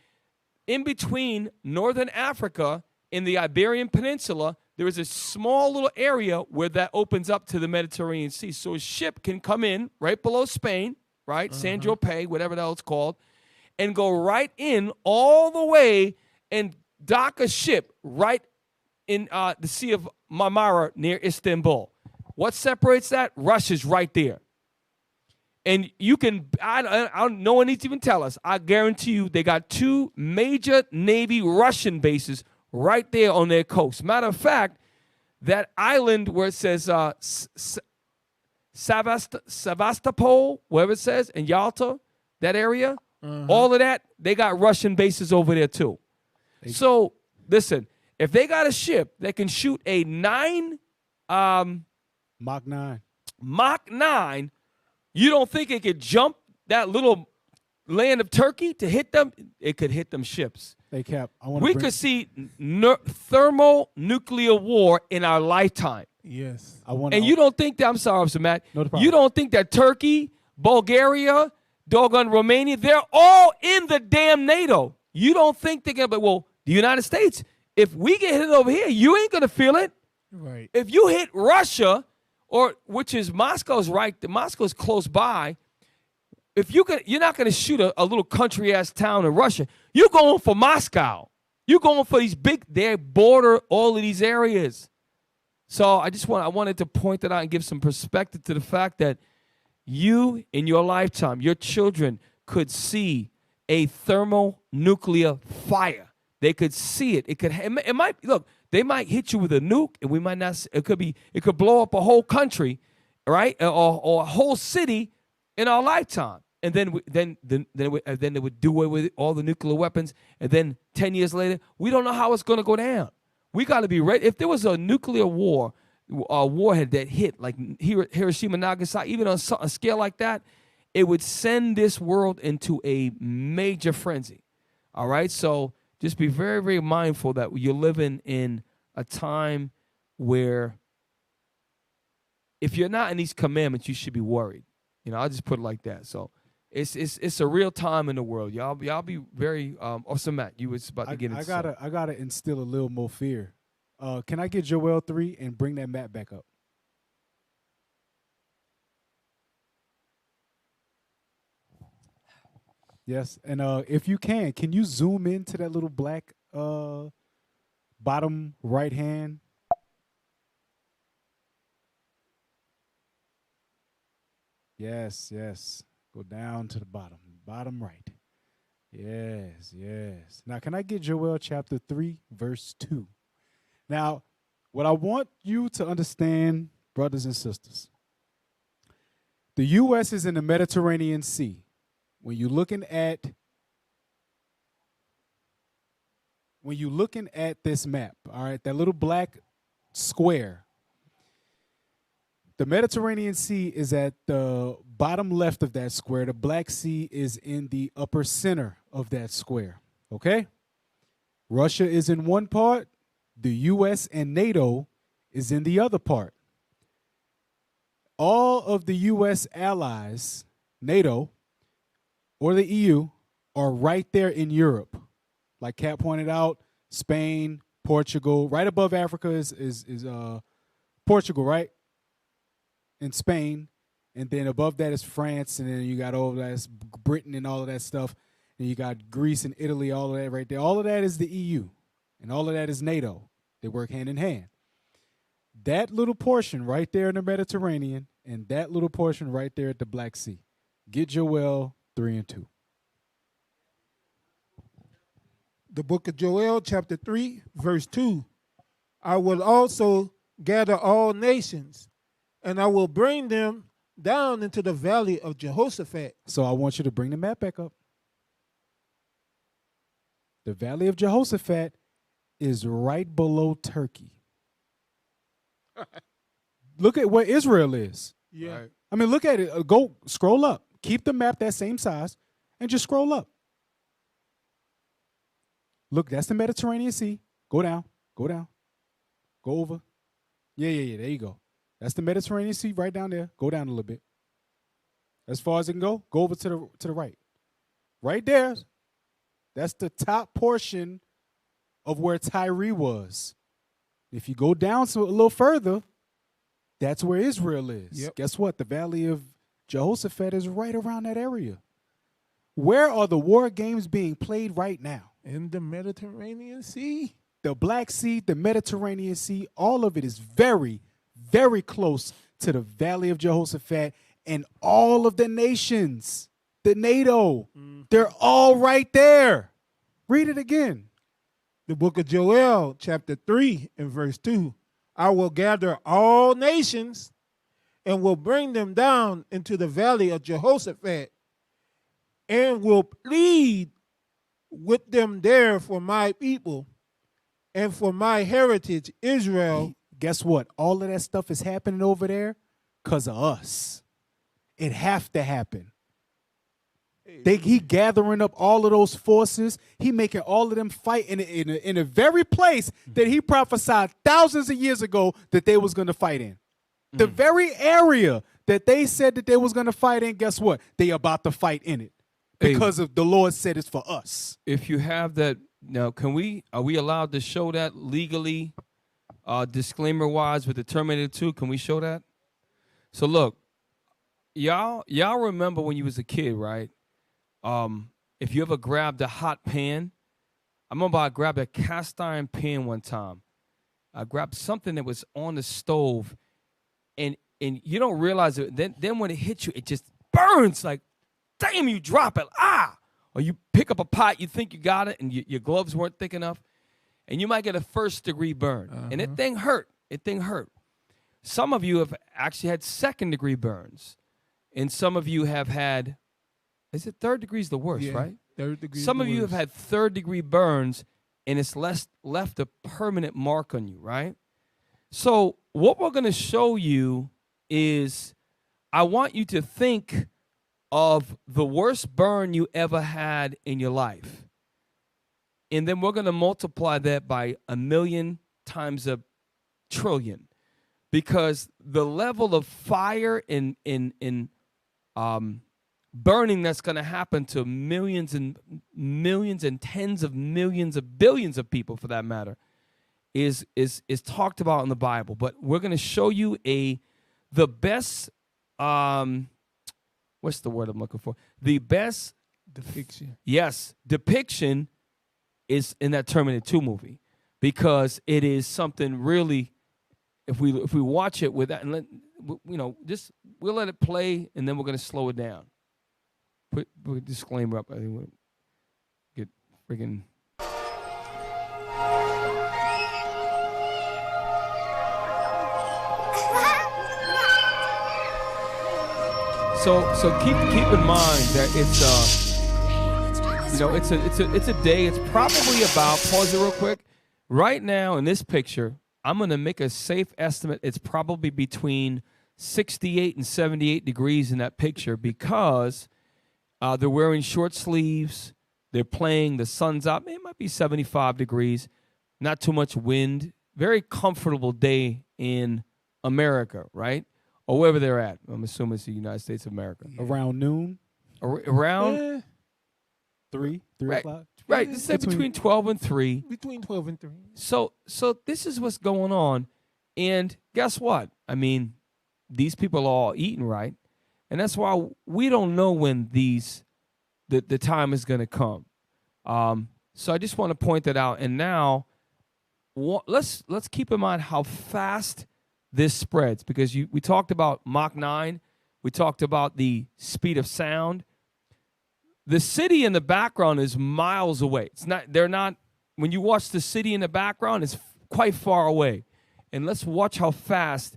[SPEAKER 3] In between Northern Africa and the Iberian Peninsula, there is a small little area where that opens up to the Mediterranean Sea. So a ship can come in right below Spain, right? San Tropez, whatever the hell it's called, and go right in all the way and dock a ship right in the Sea of Marmara near Istanbul. What separates that? Russia's right there. And you can, no one needs to even tell us. I guarantee you they got 2 major Navy Russian bases right there on their coast. Matter of fact, that island where it says Sevastopol, wherever it says, in Yalta, that area, all of that, they got Russian bases over there too. So, listen, if they got a ship that can shoot a
[SPEAKER 2] Mach 9.
[SPEAKER 3] Mach 9, you don't think it could jump that little land of Turkey to hit them? It could hit them ships.
[SPEAKER 2] Hey, Cap,
[SPEAKER 3] We could see thermonuclear war in our lifetime.
[SPEAKER 4] Yes.
[SPEAKER 3] And you don't think that, I'm sorry, Mr. Matt,
[SPEAKER 2] No problem.
[SPEAKER 3] you don't think that Turkey, Bulgaria, doggone Romania, they're all in the damn NATO. You don't think they're going to, well, the United States, if we get hit over here, you ain't going to feel it.
[SPEAKER 4] Right.
[SPEAKER 3] If you hit Russia, or which is Moscow's right, Moscow's close by, if you're not going to shoot a little country-ass town in Russia. You're going for Moscow. You're going for these big, they border all of these areas. So I wanted to point that out and give some perspective to the fact that you, in your lifetime, your children could see a thermonuclear fire. They could see it. It might look. They might hit you with a nuke, and we might not. It could blow up a whole country, right, or a whole city in our lifetime. And then they would do away with all the nuclear weapons. And then 10 years later, we don't know how it's going to go down. We got to be ready. If there was a nuclear war, a warhead that hit like Hiroshima, Nagasaki, even on a scale like that, it would send this world into a major frenzy. All right? So just be very, very mindful that you're living in a time where if you're not in these commandments, you should be worried. You know, I'll just put it like that. So it's a real time in the world. Y'all be very awesome. Matt, you was about to get into
[SPEAKER 2] I gotta instill a little more fear. Can I get Joel 3 and bring that map back up? Yes, and if you can you zoom into that little black bottom right hand? Yes. Go down to the bottom right. Yes. Now, can I get Joel chapter 3, verse 2? Now, what I want you to understand, brothers and sisters, the U.S. is in the Mediterranean Sea. When you're looking at this map, all right, that little black square, the Mediterranean Sea is at the bottom left of that square. The Black Sea is in the upper center of that square, okay? Russia is in one part. The U.S. and NATO is in the other part. All of the U.S. allies, NATO, or the EU, are right there in Europe. Like Kat pointed out, Spain, Portugal. Right above Africa is Portugal, right? And Spain. And then above that is France. And then you got all of that's Britain and all of that stuff. And you got Greece and Italy, all of that right there. All of that is the EU. And all of that is NATO. They work hand in hand. That little portion right there in the Mediterranean and that little portion right there at the Black Sea. Get Joel 3 and 2.
[SPEAKER 4] The book of Joel, chapter 3, verse 2. I will also gather all nations, and I will bring them down into the valley of Jehoshaphat.
[SPEAKER 2] So I want you to bring the map back up. The valley of Jehoshaphat is right below Turkey. Look at where Israel is.
[SPEAKER 4] Yeah.
[SPEAKER 3] Right.
[SPEAKER 2] I mean, look at it. Go scroll up. Keep the map that same size and just scroll up. Look, that's the Mediterranean Sea. Go down. Go down. Go over. Yeah. There you go. That's the Mediterranean Sea right down there. Go down a little bit. As far as it can go, go over to the right. Right there. That's the top portion of where Tyre was. If you go down a little further, that's where Israel is.
[SPEAKER 4] Yep.
[SPEAKER 2] Guess what? The valley of Jehoshaphat is right around that area. Where are the war games being played right now?
[SPEAKER 4] In the Mediterranean Sea.
[SPEAKER 2] The Black Sea, the Mediterranean Sea, all of it is very, very close to the valley of Jehoshaphat and all of the nations, the NATO. They're all right there. Read it again.
[SPEAKER 4] The book of Joel, chapter 3, and verse 2. I will gather all nations, and will bring them down into the valley of Jehoshaphat, and will plead with them there for my people and for my heritage, Israel.
[SPEAKER 2] Guess what? All of that stuff is happening over there because of us. It have to happen. He gathering up all of those forces. He making all of them fight in the very place that he prophesied thousands of years ago that they was going to fight in. The very area that they said that they was going to fight in, guess what? They about to fight in it because of the Lord said it's for us.
[SPEAKER 3] If you have that, now are we allowed to show that legally, disclaimer-wise with the Terminator 2? Can we show that? So look, y'all remember when you was a kid, right? If you ever grabbed a hot pan, I remember I grabbed a cast iron pan one time. I grabbed something that was on the stove, and you don't realize it. Then when it hits you, it just burns like, damn, you drop it. Or you pick up a pot, you think you got it, and your gloves weren't thick enough, and you might get a first-degree burn. And that thing hurt. Some of you have actually had second-degree burns, and some of you have had, is it third degree is the worst, right?
[SPEAKER 4] Third degree.
[SPEAKER 3] Some of you have had third-degree burns, and it's left a permanent mark on you, right? So what we're going to show you is I want you to think of the worst burn you ever had in your life. And then we're going to multiply that by 1,000,000 times 1,000,000,000,000. Because the level of fire in burning that's going to happen to millions and millions and tens of millions of billions of people, for that matter, is talked about in the Bible. But we're going to show you the best, what's the word I'm looking for? The best
[SPEAKER 4] depiction.
[SPEAKER 3] Yes, depiction is in that Terminator 2 movie, because it is something really. If we watch it with that, and we'll let it play, and then we're going to slow it down. Put a disclaimer up. I think we'll get freaking. So keep in mind that it's a day. It's probably about, pause it real quick. Right now in this picture, I'm going to make a safe estimate. It's probably between 68 and 78 degrees in that picture, because they're wearing short sleeves. They're playing. The sun's out. It might be 75 degrees. Not too much wind. Very comfortable day in America, right? Or wherever they're at. I'm assuming it's the United States of America.
[SPEAKER 2] Around noon?
[SPEAKER 3] Around?
[SPEAKER 2] 3 o'clock?
[SPEAKER 3] Right, this is between 12 and 3.
[SPEAKER 4] Between 12 and 3.
[SPEAKER 3] So this is what's going on. And guess what? I mean, these people are all eating right. And that's why we don't know when the time is going to come. So I just want to point that out. And now let's keep in mind how fast this spreads, because we talked about Mach 9. We talked about the speed of sound. The city in the background is miles away. They're not, when you watch the city in the background, it's quite far away. And let's watch how fast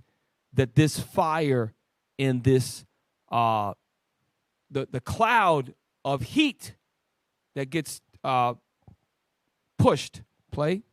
[SPEAKER 3] that this fire and this, the cloud of heat that gets pushed. Play.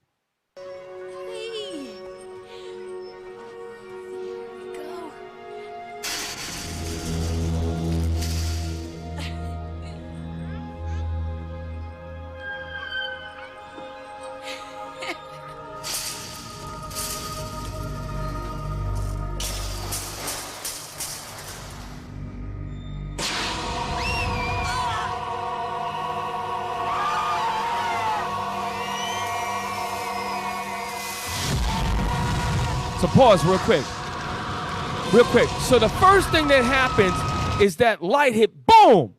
[SPEAKER 3] So pause real quick. So the first thing that happens is that light hit, boom.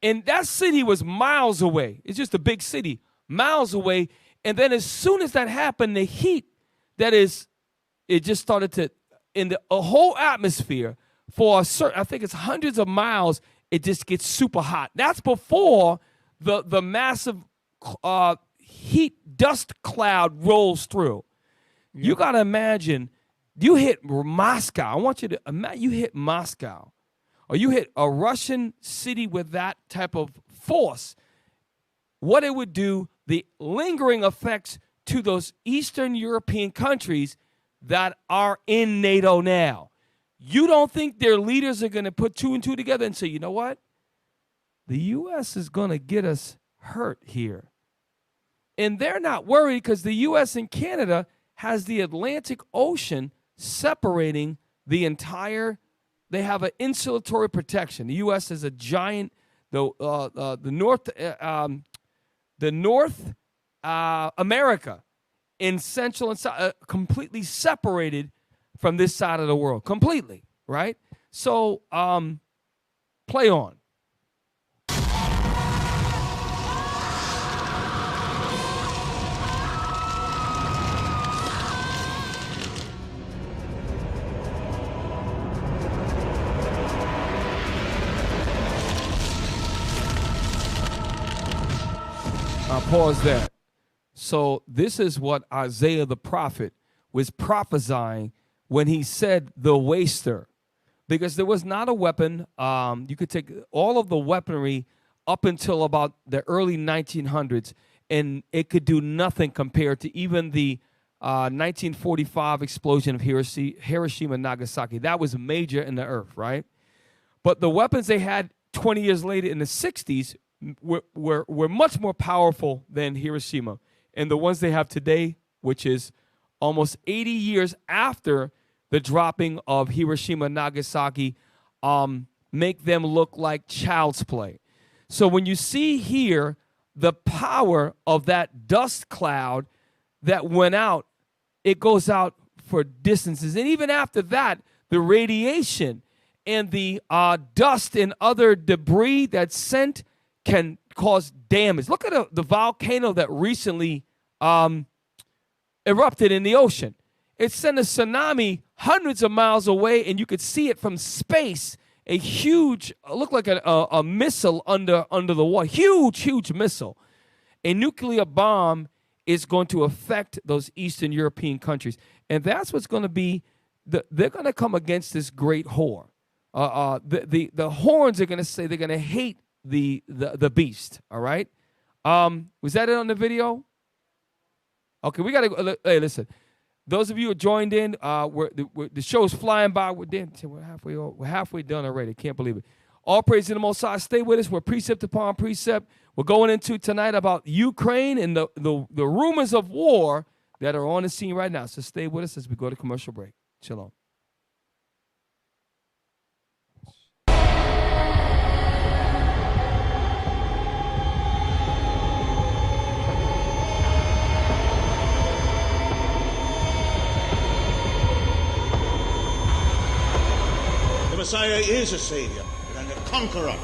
[SPEAKER 3] And that city was miles away. It's just a big city, miles away. And then as soon as that happened, the heat it just started to, in the whole atmosphere for a certain, I think it's hundreds of miles, it just gets super hot. That's before the massive heat dust cloud rolls through. You got to imagine You hit Moscow. I want you to imagine you hit Moscow, or you hit a Russian city with that type of force. What it would do, the lingering effects to those Eastern European countries that are in NATO now. You don't think their leaders are going to put two and two together and say, you know what? The U.S. is going to get us hurt here. And they're not worried because the U.S. and Canada has the Atlantic Ocean separating the entire, they have an insulatory protection. The U.S. is a giant, the North America in Central and South, completely separated from this side of the world, completely, right? So play on. I'll pause that. So this is what Isaiah the prophet was prophesying when he said the waster, because there was not a weapon. You could take all of the weaponry up until about the early 1900s, and it could do nothing compared to even the 1945 explosion of Hiroshima and Nagasaki. That was major in the earth, right? But the weapons they had 20 years later in the 60s were much more powerful than Hiroshima. And the ones they have today, which is almost 80 years after the dropping of Hiroshima and Nagasaki, make them look like child's play. So when you see here the power of that dust cloud that went out, it goes out for distances. And even after that, the radiation and the dust and other debris that's sent can cause damage. Look at the volcano that recently erupted in the ocean. It sent a tsunami hundreds of miles away, and you could see it from space. A huge, looked like a missile under the water. Huge missile. A nuclear bomb is going to affect those Eastern European countries. And that's what's going to be, they're going to come against this great whore. The horns are going to say they're going to hate the beast, all right? Was that it on the video? Okay, we got to, hey, listen. Those of you who joined in, the show's flying by. We're halfway done already. Can't believe it. All praise to the Most High. Stay with us. We're precept upon precept. We're going into tonight about Ukraine and the rumors of war that are on the scene right now. So stay with us as we go to commercial break. Shalom.
[SPEAKER 6] The Messiah is a savior and a conqueror.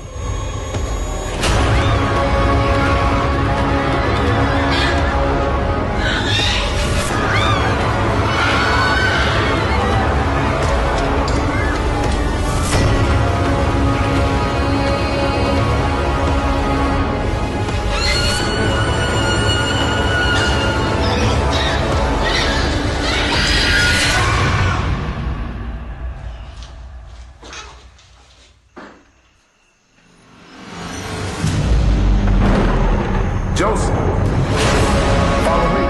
[SPEAKER 7] Joseph, follow me.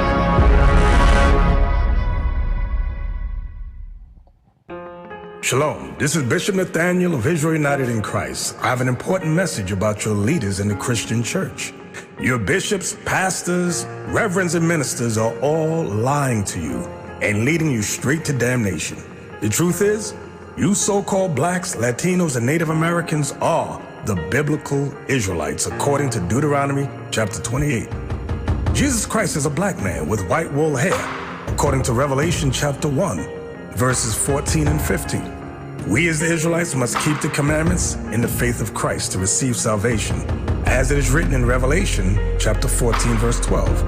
[SPEAKER 7] Shalom, this is Bishop Nathaniel of Israel United in Christ. I have an important message about your leaders in the Christian church. Your bishops, pastors, reverends, and ministers are all lying to you and leading you straight to damnation. The truth is, you so-called blacks, Latinos, and Native Americans are the biblical Israelites, according to Deuteronomy chapter 28. Jesus Christ is a black man with white wool hair, according to Revelation chapter 1, verses 14 and 15. We as the Israelites must keep the commandments in the faith of Christ to receive salvation, as it is written in Revelation chapter 14, verse 12.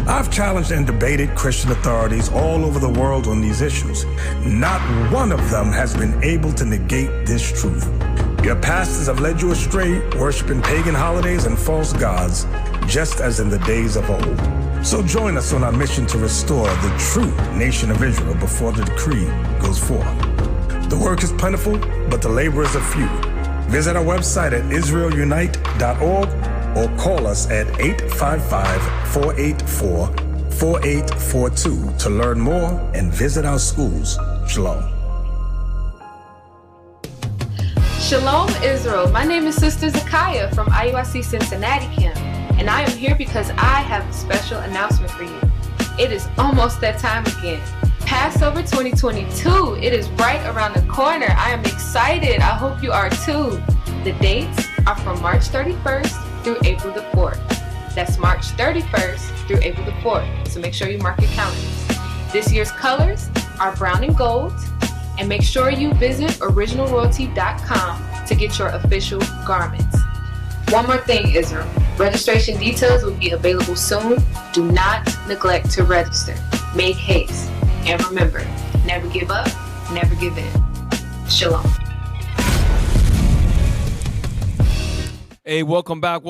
[SPEAKER 7] I've challenged and debated Christian authorities all over the world on these issues. Not one of them has been able to negate this truth. Your pastors have led you astray, worshiping pagan holidays and false gods, just as in the days of old. So join us on our mission to restore the true nation of Israel before the decree goes forth. The work is plentiful, but the laborers are few. Visit our website at israelunite.org or call us at 855-484-4842 to learn more and visit our schools. Shalom.
[SPEAKER 8] Shalom, Israel. My name is Sister Zakaya from IUIC Cincinnati Camp, and I am here because I have a special announcement for you. It is almost that time again. Passover 2022, it is right around the corner. I am excited. I hope you are too. The dates are from March 31st through April the 4th. That's March 31st through April the 4th. So make sure you mark your calendars. This year's colors are brown and gold. And make sure you visit originalroyalty.com to get your official garments. One more thing, Israel. Registration details will be available soon. Do not neglect to register. Make haste. And remember, never give up, never give in. Shalom.
[SPEAKER 3] Hey, welcome back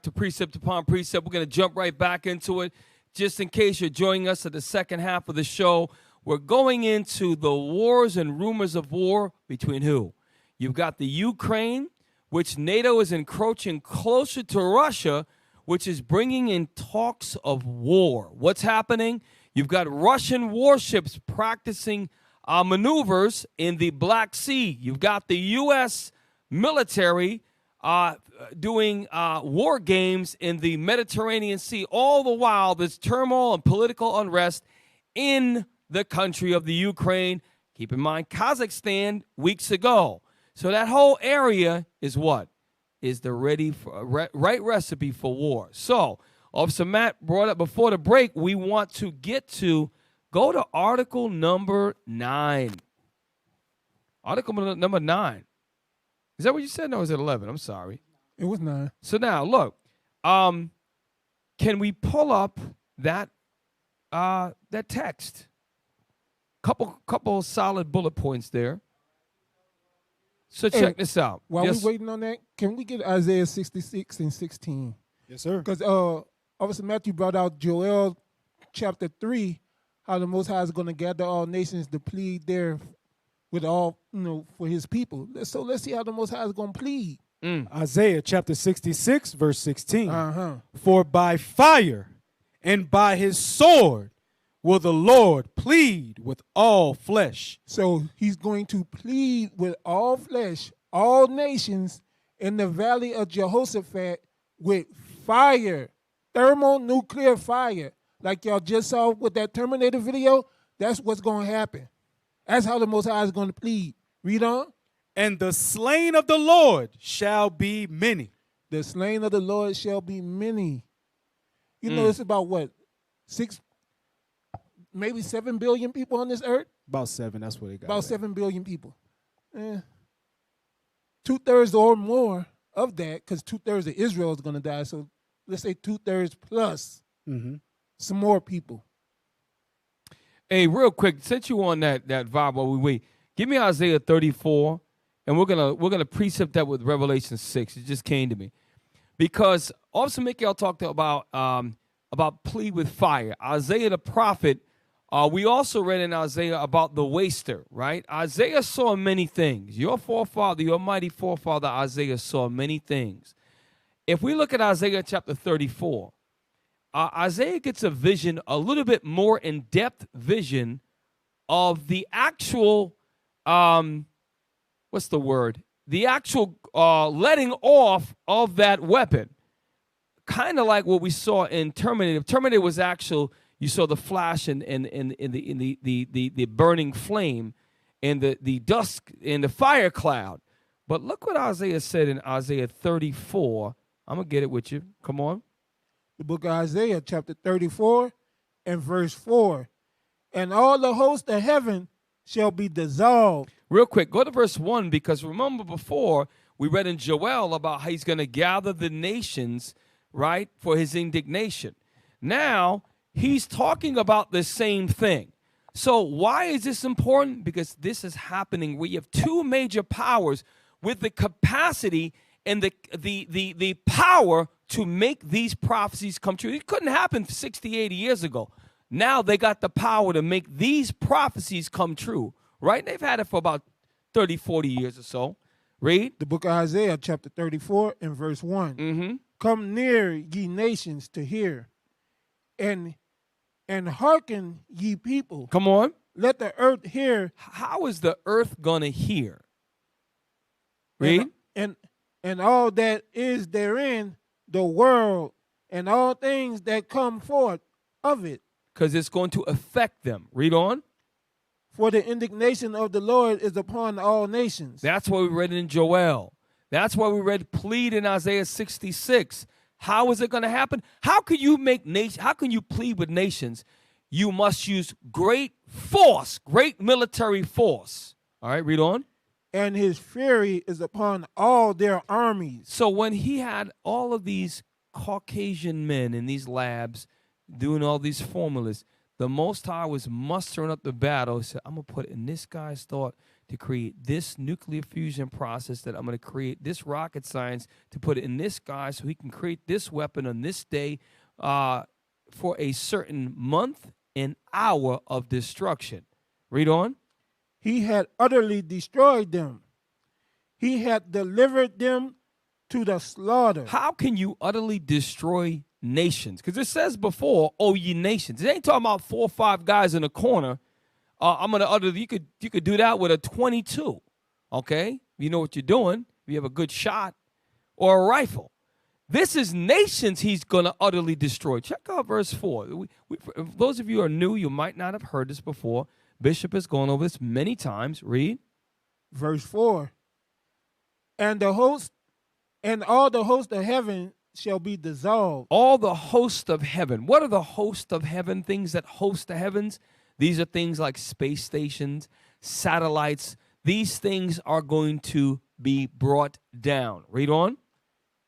[SPEAKER 3] to Precept Upon Precept. We're going to jump right back into it. Just in case you're joining us at the second half of the show, we're going into the wars and rumors of war between who? You've got the Ukraine, which NATO is encroaching closer to Russia, which is bringing in talks of war. What's happening? You've got Russian warships practicing maneuvers in the Black Sea. You've got the U.S. military doing war games in the Mediterranean Sea. All the while, there's turmoil and political unrest in the country of the Ukraine. Keep in mind, Kazakhstan weeks ago. So that whole area is what? Is the right recipe for war. So, Officer Matt brought up before the break, we want to go to article number 9. Article number 9. Is that what you said? No, is it 11? I'm sorry.
[SPEAKER 4] It was 9.
[SPEAKER 3] So now, look, can we pull up that text? Couple solid bullet points there. So check this out.
[SPEAKER 4] While we're waiting on that, can we get Isaiah 66 and 16?
[SPEAKER 2] Yes, sir.
[SPEAKER 4] Because Officer Matthew brought out Joel chapter 3, how the Most High is going to gather all nations to plead there with all, for his people. So let's see how the Most High is going to plead.
[SPEAKER 2] Isaiah chapter 66, verse 16.
[SPEAKER 4] Uh-huh.
[SPEAKER 2] For by fire and by his sword will the Lord plead with all flesh.
[SPEAKER 4] So he's going to plead with all flesh, all nations in the valley of Jehoshaphat with fire, thermonuclear fire. Like y'all just saw with that Terminator video, that's what's going to happen. That's how the Most High is going to plead. Read on.
[SPEAKER 2] And the slain of the Lord shall be many.
[SPEAKER 4] The slain of the Lord shall be many. You know, it's about what? 6, maybe 7 billion people on this earth?
[SPEAKER 2] About 7, that's what they got.
[SPEAKER 4] About 7 billion people. 2/3 or more of that, because 2/3 of Israel is going to die. So let's say 2/3 plus some more people.
[SPEAKER 3] Hey, real quick, since you on that vibe while we wait, give me Isaiah 34, and we're gonna precept that with Revelation 6. It just came to me because Officer Mikael talked about plead with fire. Isaiah the prophet. We also read in Isaiah about the waster, right? Isaiah saw many things. Your forefather, your mighty forefather Isaiah saw many things. If we look at Isaiah chapter 34, Isaiah gets a vision, a little bit more in-depth vision of the actual, what's the word? The actual letting off of that weapon. Kind of like what we saw in Terminator. Terminator was actual. You saw the flash and the burning flame and the dusk and the fire cloud. But look what Isaiah said in Isaiah 34. I'm going to get it with you. Come on.
[SPEAKER 4] The book of Isaiah, chapter 34 and verse 4. And all the host of heaven shall be dissolved.
[SPEAKER 3] Real quick, go to verse 1, because remember before we read in Joel about how he's going to gather the nations, right, for his indignation. Now, he's talking about the same thing. So why is this important? Because this is happening where you have two major powers with the capacity and the power to make these prophecies come true. It couldn't happen 60, 80 years ago. Now they got the power to make these prophecies come true, right? They've had it for about 30, 40 years or so. Read.
[SPEAKER 4] The book of Isaiah, chapter 34 and verse 1.
[SPEAKER 3] Mm-hmm.
[SPEAKER 4] Come near, ye nations, to hear, and hearken, ye people.
[SPEAKER 3] Come on.
[SPEAKER 4] Let the earth hear.
[SPEAKER 3] How is the earth going to hear? Read.
[SPEAKER 4] And all that is therein, the world, and all things that come forth of it.
[SPEAKER 3] Because it's going to affect them. Read on.
[SPEAKER 4] For the indignation of the Lord is upon all nations.
[SPEAKER 3] That's why we read it in Joel. That's why we read plead in Isaiah 66. How is it going to happen? How can you plead with nations? You must use great force, great military force. All right, read on.
[SPEAKER 4] And his fury is upon all their armies.
[SPEAKER 3] So when he had all of these Caucasian men in these labs doing all these formulas, the Most High was mustering up the battle. He said, I'm going to put in this guy's thought to create this nuclear fusion process, that I'm going to create this rocket science to put it in this guy so he can create this weapon on this day for a certain month and hour of destruction. Read on.
[SPEAKER 4] He had utterly destroyed them. He had delivered them to the slaughter.
[SPEAKER 3] How can you utterly destroy nations? Because it says before, oh, ye nations. It ain't talking about 4 or 5 guys in a corner. I'm going to utter, you could do that with a 22, okay? You know what you're doing. You have a good shot or a rifle. This is nations he's going to utterly destroy. Check out verse 4. If those of you who are new, you might not have heard this before. Bishop has gone over this many times. Read.
[SPEAKER 4] Verse 4. And all the host of heaven shall be dissolved.
[SPEAKER 3] All the host of heaven. What are the host of heaven? Things that host the heavens. These are things like space stations, satellites. These things are going to be brought down. Read on.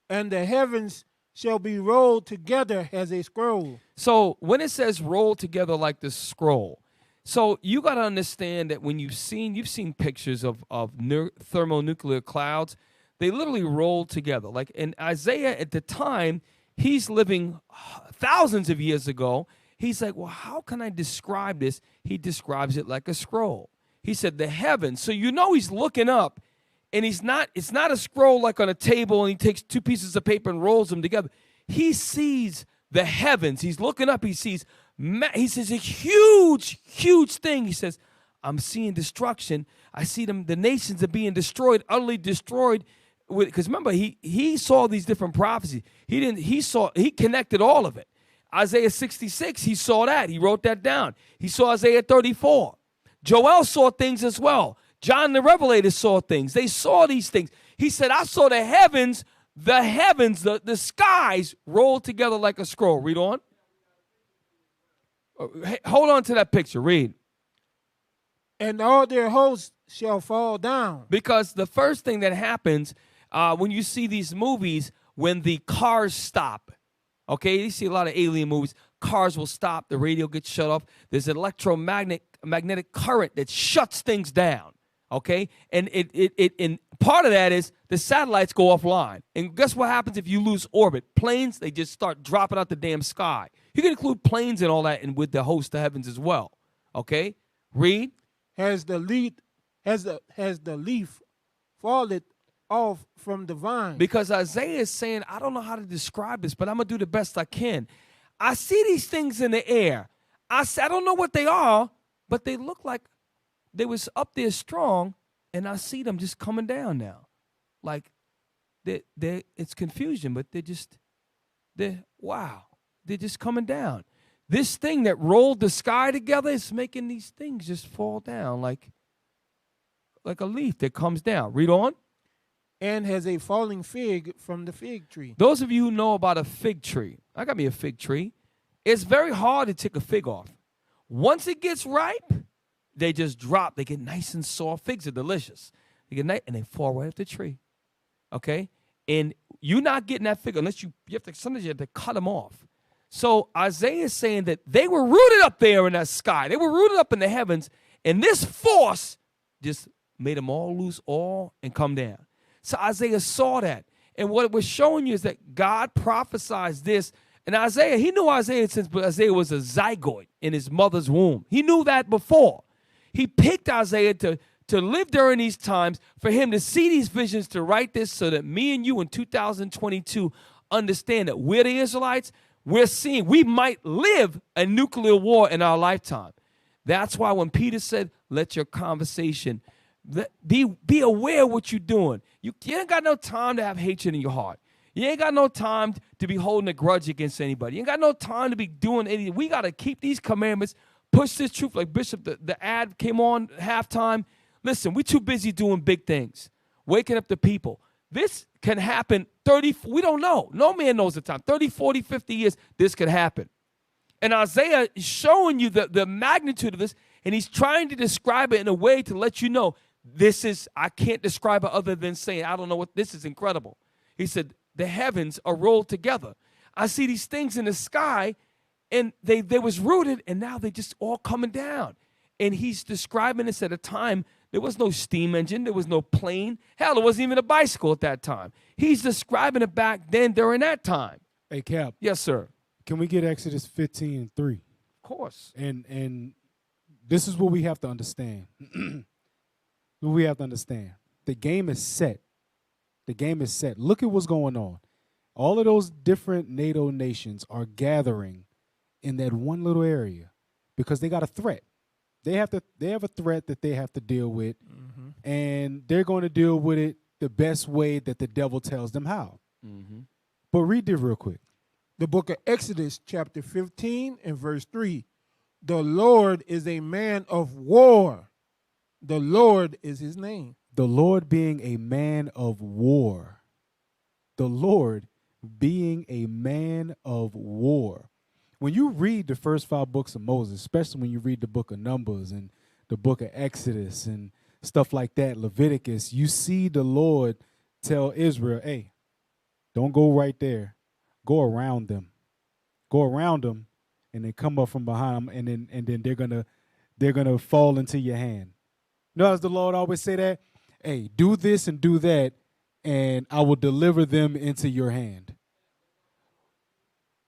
[SPEAKER 4] And the heavens shall be rolled together as a scroll.
[SPEAKER 3] So when it says roll together like this scroll, so you got to understand that when you've seen pictures of thermonuclear clouds, they literally roll together. Like in Isaiah at the time, he's living thousands of years ago. He's like, well, how can I describe this? He describes it like a scroll. He said the heavens. So you know he's looking up, and it's not a scroll like on a table and he takes 2 pieces of paper and rolls them together. He sees the heavens. He's looking up. He says a huge, huge thing. He says, I'm seeing destruction. I see the nations are being destroyed, utterly destroyed. Because remember, he saw these different prophecies. He connected all of it. Isaiah 66, he saw that. He wrote that down. He saw Isaiah 34. Joel saw things as well. John the Revelator saw things. They saw these things. He said, I saw the heavens, the skies rolled together like a scroll. Read on. Hey, hold on to that picture. Read.
[SPEAKER 4] And all their hosts shall fall down.
[SPEAKER 3] Because the first thing that happens when you see these movies, when the cars stop, okay, you see a lot of alien movies, cars will stop, the radio gets shut off. There's an electromagnetic current that shuts things down, okay? And and part of that is the satellites go offline. And guess what happens if you lose orbit? Planes, they just start dropping out the damn sky. You can include planes and all that and with the host of heavens as well, okay? Read.
[SPEAKER 4] Has the leaf fallen off from the vine?
[SPEAKER 3] Because Isaiah is saying, I don't know how to describe this, but I'm going to do the best I can. I see these things in the air. I don't know what they are, but they look like they was up there strong, and I see them just coming down now. Like, it's confusion, but they're just coming down. This thing that rolled the sky together is making these things just fall down like a leaf that comes down. Read on.
[SPEAKER 4] And has a falling fig from the fig tree.
[SPEAKER 3] Those of you who know about a fig tree, I got me a fig tree. It's very hard to take a fig off. Once it gets ripe, they just drop. They get nice and soft. Figs are delicious. They get nice and they fall right off the tree. Okay? And you're not getting that fig unless sometimes you have to cut them off. So Isaiah is saying that they were rooted up there in that sky. They were rooted up in the heavens, and this force just made them all lose all and come down. So Isaiah saw that, And what we're showing you is that God prophesied this. And Isaiah, he knew Isaiah since Isaiah was a zygote in his mother's womb. He knew that before. He picked Isaiah to live during these times, for him to see these visions, to write this, so that me and you in 2022 understand that we're the Israelites. We might live a nuclear war in our lifetime. That's why when Peter said, let your conversation, be aware of what you're doing. You ain't got no time to have hatred in your heart. You ain't got no time to be holding a grudge against anybody. You ain't got no time to be doing anything. We got to keep these commandments, push this truth. Like Bishop, the ad came on halftime. Listen, we're too busy doing big things, waking up the people. This can happen we don't know. No man knows the time. 30, 40, 50 years, this could happen. And Isaiah is showing you the magnitude of this, and he's trying to describe it in a way to let you know, I can't describe it other than saying, I don't know what, this is incredible. He said, the heavens are rolled together. I see these things in the sky, and they was rooted, and now they're just all coming down. And he's describing this at a time there was no steam engine, there was no plane. Hell, there wasn't even a bicycle at that time. He's describing it back then during that time.
[SPEAKER 2] Hey, Cap.
[SPEAKER 3] Yes, sir.
[SPEAKER 2] Can we get Exodus 15:3?
[SPEAKER 3] Of course.
[SPEAKER 2] And this is what we have to understand. What we have to understand. The game is set. The game is set. Look at what's going on. All of those different NATO nations are gathering in that one little area because they got a threat. They have a threat that they have to deal with, and they're going to deal with it the best way that the devil tells them how. But read this real quick.
[SPEAKER 4] The book of Exodus, chapter 15 and verse 3. The Lord is a man of war. The Lord is his name.
[SPEAKER 2] The Lord being a man of war. The Lord being a man of war. When you read the first 5 books of Moses, especially when you read the book of Numbers and the book of Exodus and stuff like that, Leviticus, you see the Lord tell Israel, hey, don't go right there. Go around them. Go around them, and then come up from behind them, and then they're gonna fall into your hand. You know, as the Lord always say that, hey, do this and do that, and I will deliver them into your hand.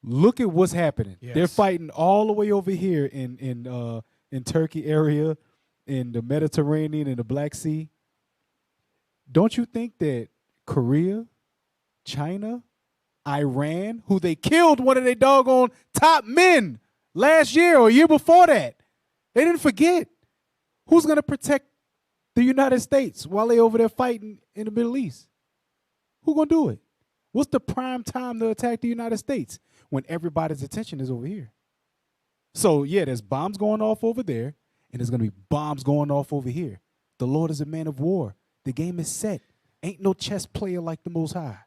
[SPEAKER 2] Look at what's happening. Yes. They're fighting all the way over here in Turkey area, in the Mediterranean and the Black Sea. Don't you think that Korea, China, Iran, who they killed one of their doggone top men last year or year before that, they didn't forget. Who's going to protect the United States while they over there fighting in the Middle East? Who going to do it? What's the prime time to attack the United States? When everybody's attention is over here. So, yeah, there's bombs going off over there, and there's going to be bombs going off over here. The Lord is a man of war. The game is set. Ain't no chess player like the Most High.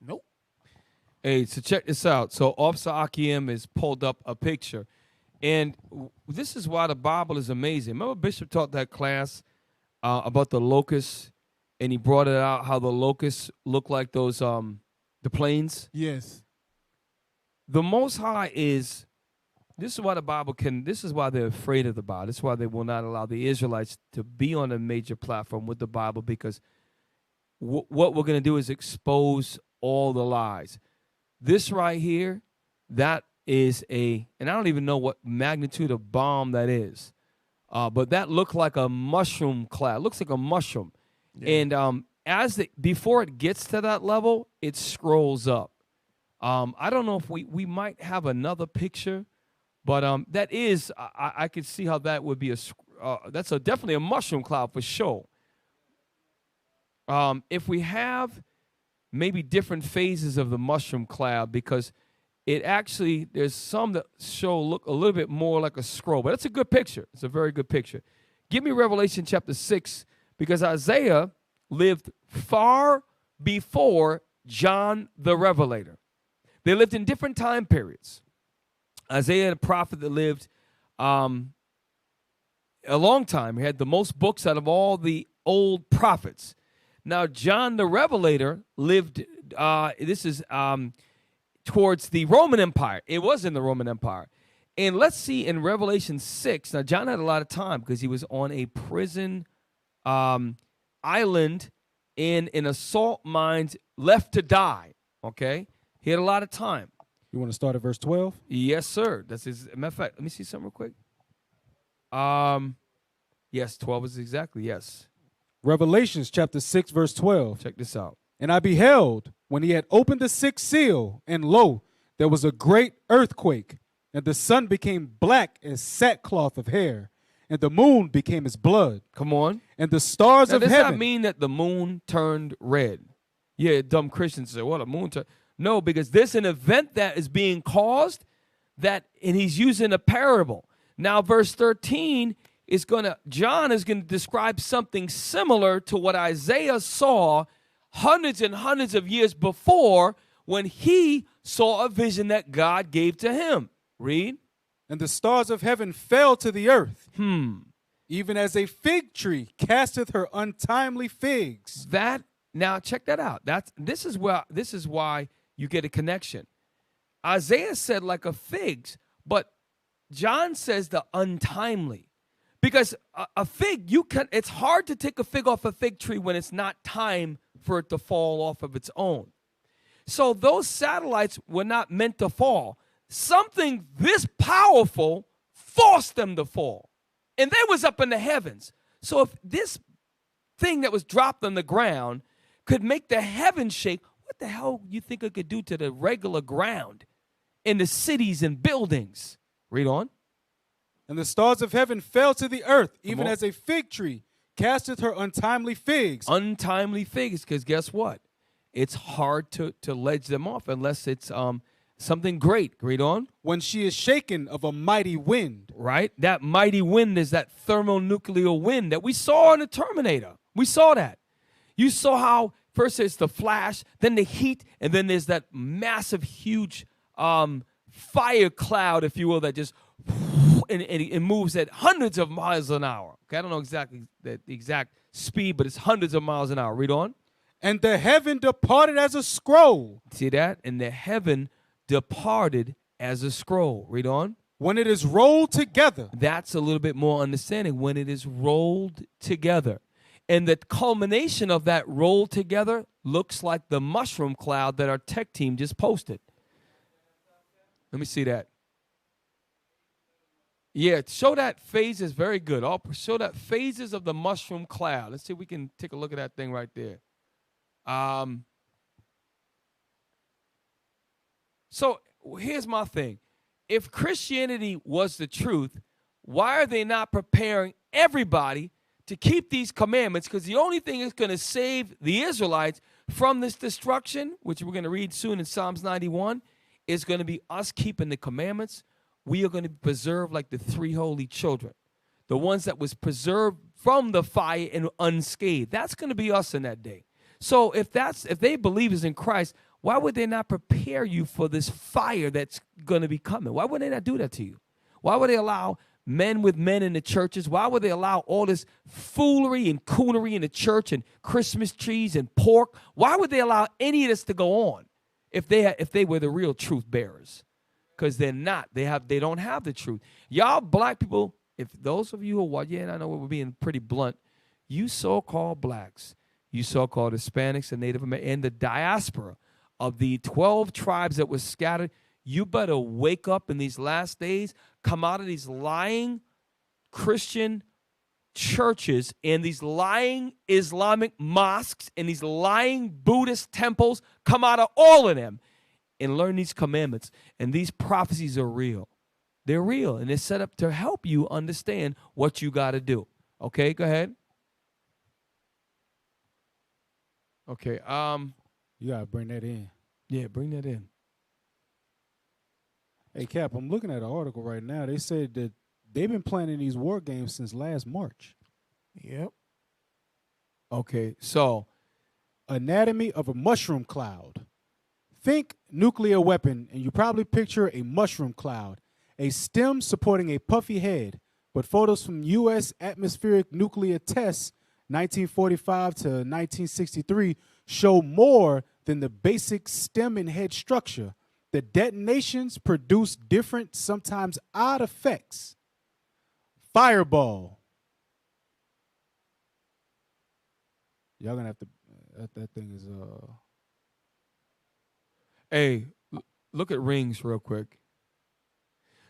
[SPEAKER 4] Nope.
[SPEAKER 3] Hey, so check this out. So Officer Akiem has pulled up a picture, and this is why the Bible is amazing. Remember Bishop taught that class about the locusts, and he brought it out how the locusts look like those the planes?
[SPEAKER 4] Yes.
[SPEAKER 3] The Most High is, this is why the Bible this is why they're afraid of the Bible. This is why they will not allow the Israelites to be on a major platform with the Bible, because what we're going to do is expose all the lies. This right here, that is and I don't even know what magnitude of bomb that is, but that looked like a mushroom cloud. It looks like a mushroom. Yeah. And before it gets to that level, it scrolls up. I don't know if we might have another picture, but that is, I could see how that would be that's definitely a mushroom cloud for sure. If we have maybe different phases of the mushroom cloud, because it actually, there's some that look a little bit more like a scroll, but it's a good picture. It's a very good picture. Give me Revelation chapter 6, because Isaiah lived far before John the Revelator. They lived in different time periods. Isaiah, the prophet that lived a long time, he had the most books out of all the old prophets. Now, John the Revelator lived, this is towards the Roman Empire. It was in the Roman Empire. And let's see in Revelation 6. Now, John had a lot of time because he was on a prison island in an assault mines left to die. Okay? He had a lot of time.
[SPEAKER 2] You want to start at verse 12?
[SPEAKER 3] Yes, sir. That's his matter of fact. Let me see something real quick. Yes, 12 is exactly, yes.
[SPEAKER 2] Revelations chapter 6, verse 12.
[SPEAKER 3] Check this out.
[SPEAKER 2] And I beheld when he had opened the sixth seal, and lo, there was a great earthquake, and the sun became black as sackcloth of hair, and the moon became as blood.
[SPEAKER 3] Come on.
[SPEAKER 2] And the stars
[SPEAKER 3] Now,
[SPEAKER 2] of
[SPEAKER 3] does
[SPEAKER 2] heaven.
[SPEAKER 3] that mean that the moon turned red? Yeah, dumb Christians say, well, the moon turned. No, because there's an event that is being caused and he's using a parable. Now, verse 13 John is going to describe something similar to what Isaiah saw hundreds and hundreds of years before when he saw a vision that God gave to him. Read.
[SPEAKER 2] And the stars of heaven fell to the earth. Even as a fig tree casteth her untimely figs.
[SPEAKER 3] Now check that out. This is why you get a connection. Isaiah said like a figs, but John says the untimely. Because a fig, it's hard to take a fig off a fig tree when it's not time for it to fall off of its own. So those satellites were not meant to fall. Something this powerful forced them to fall. And they was up in the heavens. So if this thing that was dropped on the ground could make the heavens shake, what the hell you think it could do to the regular ground in the cities and buildings? Read on.
[SPEAKER 2] And the stars of heaven fell to the earth, even as a fig tree casteth her untimely figs.
[SPEAKER 3] Untimely figs, because guess what? It's hard to ledge them off unless it's something great. Read on.
[SPEAKER 2] When she is shaken of a mighty wind.
[SPEAKER 3] Right? That mighty wind is that thermonuclear wind that we saw in the Terminator. We saw that. You saw how first it's the flash, then the heat, and then there's that massive, huge fire cloud, if you will, that just and it moves at hundreds of miles an hour. Okay, I don't know exactly the exact speed, but it's hundreds of miles an hour. Read on.
[SPEAKER 2] And the heaven departed as a scroll.
[SPEAKER 3] See that? And the heaven departed as a scroll. Read on.
[SPEAKER 2] When it is rolled together.
[SPEAKER 3] That's a little bit more understanding. When it is rolled together. And the culmination of that rolled together looks like the mushroom cloud that our tech team just posted. Let me see that. Yeah, show that phases. Very good. I'll show that phases of the mushroom cloud. Let's see if we can take a look at that thing right there. So here's my thing. If Christianity was the truth, why are they not preparing everybody to keep these commandments? Because the only thing that's going to save the Israelites from this destruction, which we're going to read soon in Psalms 91, is going to be us keeping the commandments. We are going to be preserved like the three holy children, the ones that was preserved from the fire and unscathed. That's going to be us in that day. So if they believers in Christ, why would they not prepare you for this fire that's going to be coming? Why would they not do that to you? Why would they allow men with men in the churches? Why would they allow all this foolery and coonery in the church and Christmas trees and pork? Why would they allow any of this to go on if they were the real truth bearers? Because they're not. They don't have the truth. Y'all black people, if those of you who are, and I know we're being pretty blunt, you so-called blacks, you so-called Hispanics and Native Americans, and the diaspora of the 12 tribes that were scattered, you better wake up in these last days, come out of these lying Christian churches and these lying Islamic mosques and these lying Buddhist temples, come out of all of them and learn these commandments. And these prophecies are real. They're real, and they're set up to help you understand what you got to do. Okay, go ahead. Okay,
[SPEAKER 2] You got to bring that in.
[SPEAKER 3] yeah, bring that in.
[SPEAKER 2] Hey, Cap, I'm looking at an article right now. They said that they've been planning these war games since last March.
[SPEAKER 4] Yep.
[SPEAKER 3] Okay, so
[SPEAKER 2] Anatomy of a mushroom cloud. Think nuclear weapon, and you probably picture a mushroom cloud, a stem supporting a puffy head. But photos from U.S. atmospheric nuclear tests, 1945 to 1963, show more than the basic stem and head structure. The detonations produce different, sometimes odd effects. Fireball. Y'all gonna have to That thing is
[SPEAKER 3] Hey, look at rings real quick.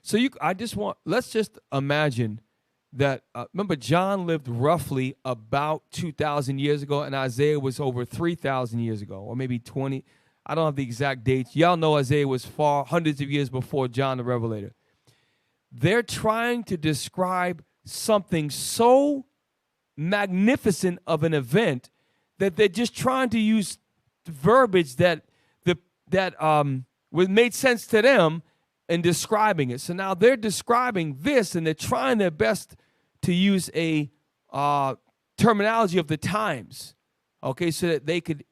[SPEAKER 3] So let's just imagine that, remember John lived roughly about 2,000 years ago, and Isaiah was over 3,000 years ago, or maybe 20. I don't have the exact dates. Y'all know Isaiah was far, hundreds of years before John the Revelator. They're trying to describe something so magnificent of an event that they're just trying to use verbiage that made sense to them in describing it. So now they're describing this, and they're trying their best to use a terminology of the times, okay, so that they could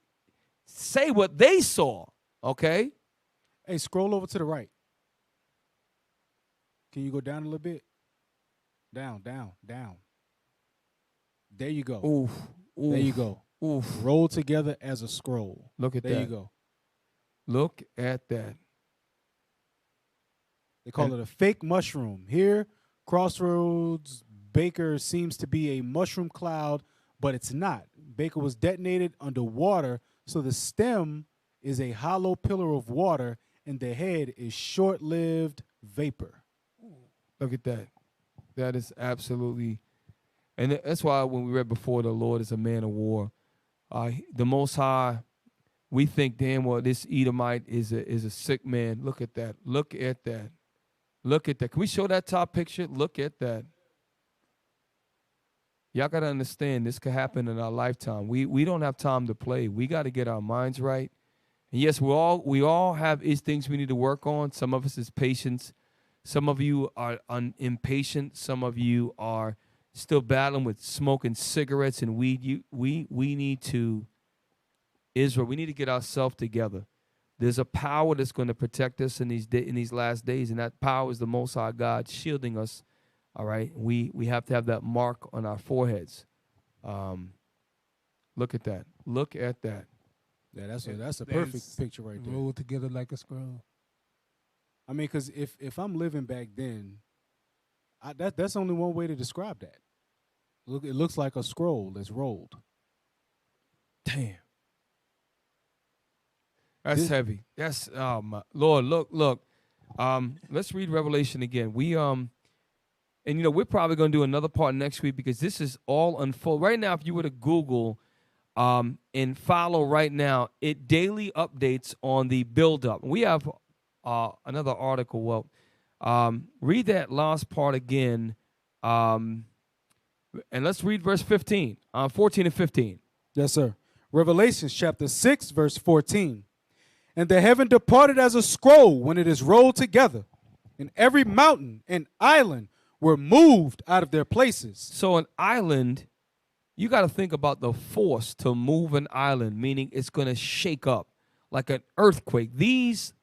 [SPEAKER 3] say what they saw, okay?
[SPEAKER 2] Hey, scroll over to the right. Can you go down a little bit? Down. There you go.
[SPEAKER 3] Oof.
[SPEAKER 2] There you go.
[SPEAKER 3] Oof.
[SPEAKER 2] Roll together as a scroll.
[SPEAKER 3] Look at that.
[SPEAKER 2] There you go.
[SPEAKER 3] Look at that.
[SPEAKER 2] They call it a fake mushroom. Here, Crossroads Baker seems to be a mushroom cloud, but it's not. Baker was detonated underwater, so the stem is a hollow pillar of water, and the head is short-lived vapor.
[SPEAKER 3] Look at that. That is absolutely, and that's why when we read before, the Lord is a man of war. The Most High, we think, damn, well, this Edomite is a sick man. Look at that. Look at that. Look at that. Can we show that top picture? Look at that. Y'all got to understand, this could happen in our lifetime. We don't have time to play. We got to get our minds right. And yes, we all have things we need to work on. Some of us is patience. Some of you are impatient. Some of you are still battling with smoking cigarettes and weed. We need to, Israel, we need to get ourselves together. There's a power that's going to protect us in these last days, and that power is the Most High God shielding us. All right, we have to have that mark on our foreheads. Look at that. Look at that.
[SPEAKER 2] Yeah, that's a perfect picture right there.
[SPEAKER 4] Rolled together like a scroll.
[SPEAKER 2] I mean, because if I'm living back then, that's only one way to describe that. Look, it looks like a scroll that's rolled.
[SPEAKER 3] Damn. That's heavy. That's my Lord. Look. Let's read Revelation again. And we're probably going to do another part next week because this is all unfold right now. If you were to Google and follow right now, it daily updates on the buildup. We have another article. Well, read that last part again, and let's read verse 15, 14 and 15.
[SPEAKER 2] Yes, sir. Revelation chapter 6, verse 14. And the heaven departed as a scroll when it is rolled together, and every mountain and island were moved out of their places.
[SPEAKER 3] So an island, you got to think about the force to move an island, meaning it's going to shake up like an earthquake. These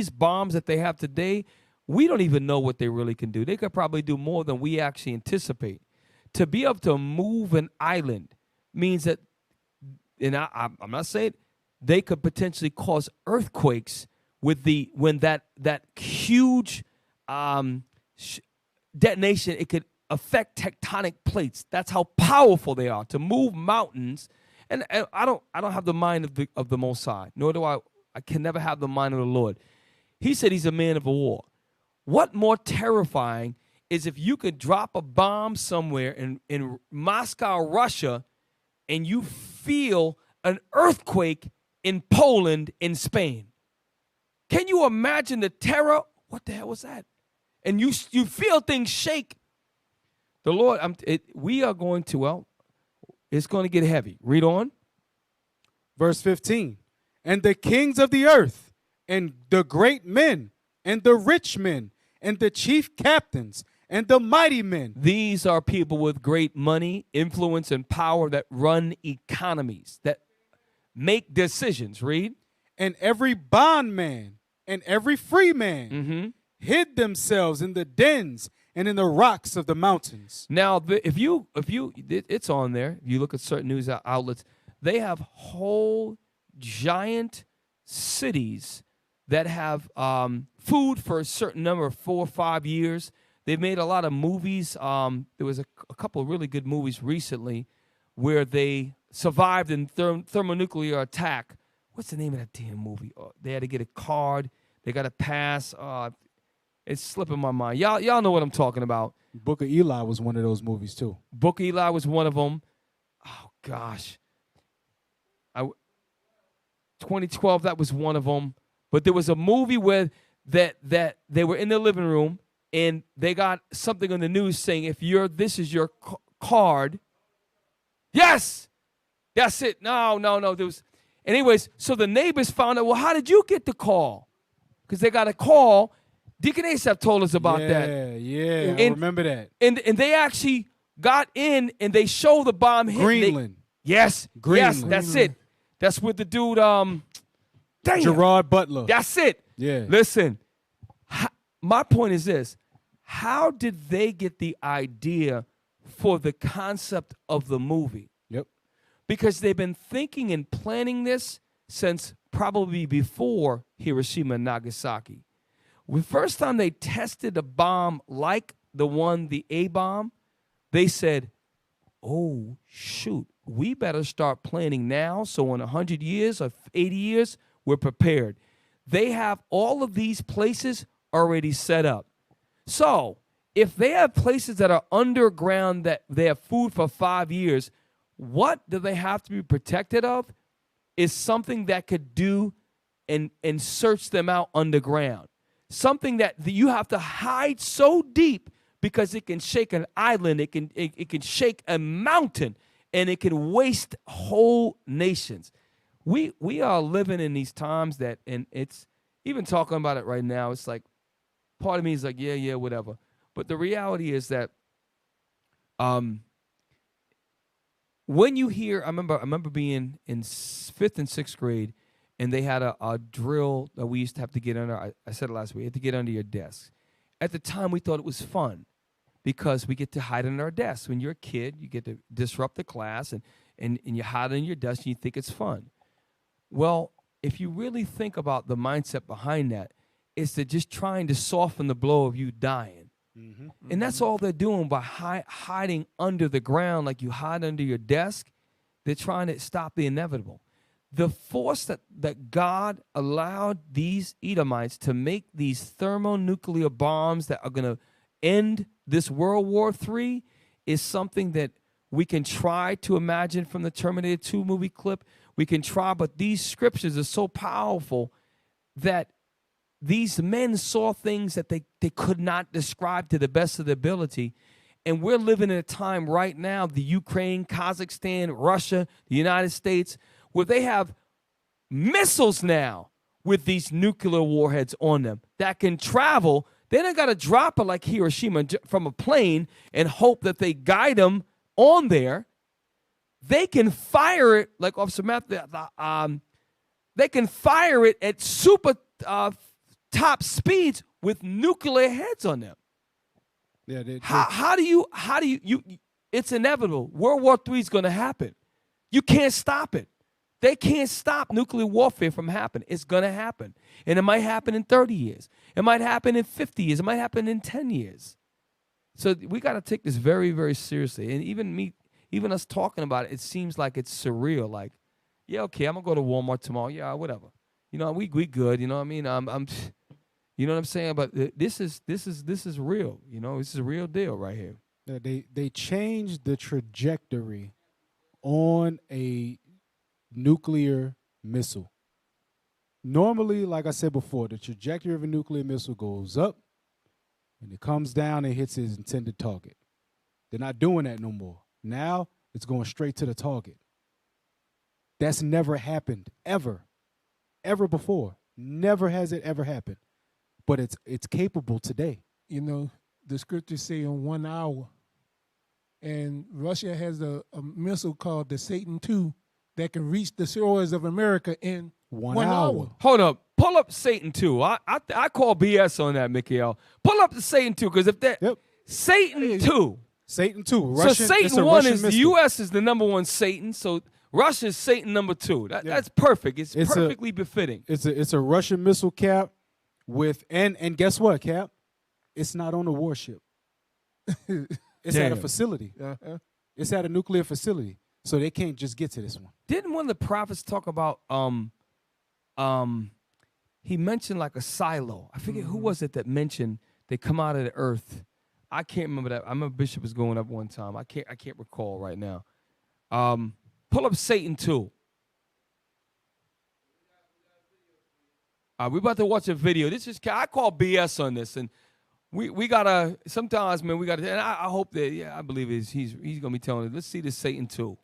[SPEAKER 3] bombs that they have today, we don't even know what they really can do. They could probably do more than we actually anticipate. To be able to move an island means that, and I'm not saying they could potentially cause earthquakes when that huge detonation, it could affect tectonic plates. That's how powerful they are to move mountains. And I don't have the mind of the Most High, nor do I can never have the mind of the Lord. He said he's a man of war. What more terrifying is if you could drop a bomb somewhere in Moscow, Russia, and you feel an earthquake in Poland, in Spain. Can you imagine the terror? What the hell was that? And you feel things shake. The Lord, we are going to, it's going to get heavy. Read on.
[SPEAKER 2] Verse 15. And the kings of the earth, and the great men, and the rich men, and the chief captains, and the mighty men.
[SPEAKER 3] These are people with great money, influence, and power that run economies, that make decisions. Read.
[SPEAKER 2] And every bondman and every free man hid themselves in the dens and in the rocks of the mountains.
[SPEAKER 3] Now, if you, it's on there. If you look at certain news outlets, they have whole giant cities that have food for a certain number of 4 or 5 years. They've made a lot of movies. There was a couple of really good movies recently where they survived in thermonuclear attack. What's the name of that damn movie? They had to get a card. They got to pass. It's slipping my mind. Y'all know what I'm talking about.
[SPEAKER 2] Book of Eli was one of those movies too.
[SPEAKER 3] Book of Eli was one of them. Oh gosh, 2012 that was one of them. But there was a movie where that they were in the living room and they got something on the news saying if this is your card. Yes, that's it. No. There was, anyways. So the neighbors found out. Well, how did you get the call? Because they got a call. Deacon Asaph told us about that.
[SPEAKER 2] Yeah, I remember that.
[SPEAKER 3] And they actually got in and they showed the bomb hit.
[SPEAKER 2] Greenland.
[SPEAKER 3] Yes, that's it. That's with the dude,
[SPEAKER 2] Gerard Butler.
[SPEAKER 3] That's it.
[SPEAKER 2] Yeah.
[SPEAKER 3] Listen, my point is this. How did they get the idea for the concept of the movie?
[SPEAKER 2] Yep.
[SPEAKER 3] Because they've been thinking and planning this since probably before Hiroshima and Nagasaki. The first time they tested a bomb like the A-bomb, they said, oh, shoot, we better start planning now so in 100 years or 80 years, we're prepared. They have all of these places already set up. So if they have places that are underground that they have food for 5 years, what do they have to be protected of is something that could do and search them out underground. Something that you have to hide so deep because it can shake an island, it can shake a mountain, and it can waste whole nations. We are living in these times that, and it's even talking about it right now, it's like part of me is like, yeah, whatever. But the reality is that when you hear, I remember being in 5th and 6th grade, and they had a drill that we used to have to get under. I said it last week. You had to get under your desk. At the time, we thought it was fun because we get to hide under our desks. When you're a kid, you get to disrupt the class, and you hide under your desk, and you think it's fun. Well, if you really think about the mindset behind that, it's to just trying to soften the blow of you dying. Mm-hmm. And that's all they're doing by hiding under the ground like you hide under your desk. They're trying to stop the inevitable. The force that God allowed these Edomites to make these thermonuclear bombs that are going to end this World War III is something that we can try to imagine from the Terminator 2 movie clip. We can try, but these scriptures are so powerful that these men saw things that they could not describe to the best of their ability. And we're living in a time right now, the Ukraine, Kazakhstan, Russia, the United States, where they have missiles now with these nuclear warheads on them that can travel. They don't got to drop it like Hiroshima from a plane and hope that they guide them on there. They can fire it like Officer Matthew. They can fire it at super top speeds with nuclear heads on them.
[SPEAKER 2] Yeah.
[SPEAKER 3] How do you? It's inevitable. World War III is going to happen. You can't stop it. They can't stop nuclear warfare from happening. It's going to happen. And it might happen in 30 years. It might happen in 50 years. It might happen in 10 years. So we got to take this very, very seriously. And even us talking about it, it seems like it's surreal. Like, yeah, okay, I'm going to go to Walmart tomorrow. Yeah, whatever. You know, we good. You know what I mean? You know what I'm saying? But this is real. You know, this is a real deal right here.
[SPEAKER 2] Yeah, they changed the trajectory on a nuclear missile. Normally, like I said before, the trajectory of a nuclear missile goes up and it comes down and hits its intended target. They're not doing that no more. Now it's going straight to the target. That's never happened ever before. Never has it ever happened. But it's capable today.
[SPEAKER 4] You know, the scriptures say in 1 hour. And Russia has a missile called the Satan II that can reach the shores of America in 1 hour.
[SPEAKER 3] Hold up. Pull up Satan 2. I call BS on that, Mikhail. Pull up the Satan 2, because if that Satan 2.
[SPEAKER 2] Satan 2. Russian,
[SPEAKER 3] so Satan 1
[SPEAKER 2] Russian
[SPEAKER 3] is
[SPEAKER 2] missile.
[SPEAKER 3] the U.S. is the number one Satan. So Russia is Satan number 2. That's perfect. It's perfectly befitting.
[SPEAKER 2] It's a Russian missile, Cap, with and guess what, Cap? It's not on a warship. It's at a facility.
[SPEAKER 4] Uh-huh.
[SPEAKER 2] It's at a nuclear facility. So they can't just get to this one.
[SPEAKER 3] Didn't one of the prophets talk about he mentioned like a silo. I forget who was it that mentioned they come out of the earth. I can't remember that. I remember Bishop was going up one time. I can't recall right now. Pull up Satan 2. We're about to watch a video. This is, I call BS on this, and we gotta, sometimes, man, we gotta, and I hope that, yeah, I believe he's gonna be telling us. Let's see this Satan 2.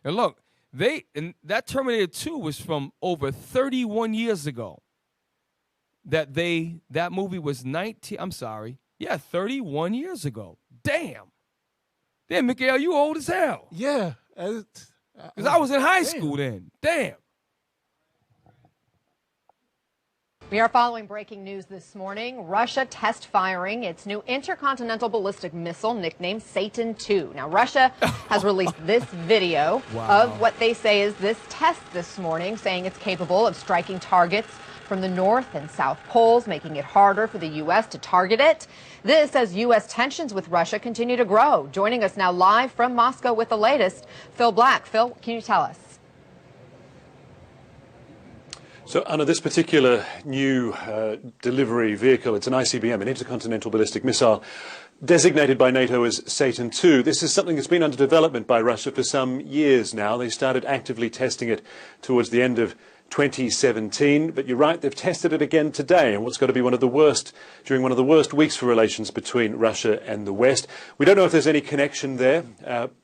[SPEAKER 3] And look, and that Terminator 2 was from over 31 years ago. That movie was 31 years ago. Damn, Miguel, you old as hell.
[SPEAKER 4] Yeah.
[SPEAKER 3] Because I was in high school then. Damn.
[SPEAKER 9] We are following breaking news this morning. Russia test firing its new intercontinental ballistic missile nicknamed Satan II. Now, Russia has released this video of what they say is this test this morning, saying it's capable of striking targets from the North and South Poles, making it harder for the U.S. to target it. This as U.S. tensions with Russia continue to grow. Joining us now live from Moscow with the latest, Phil Black. Phil, can you tell us?
[SPEAKER 10] So, Anna, this particular new delivery vehicle, it's an ICBM, an Intercontinental Ballistic Missile, designated by NATO as Satan II. This is something that's been under development by Russia for some years now. They started actively testing it towards the end of 2017, but you're right, they've tested it again today, and what's got to be one of the worst weeks for relations between Russia and the West. We don't know if there's any connection there,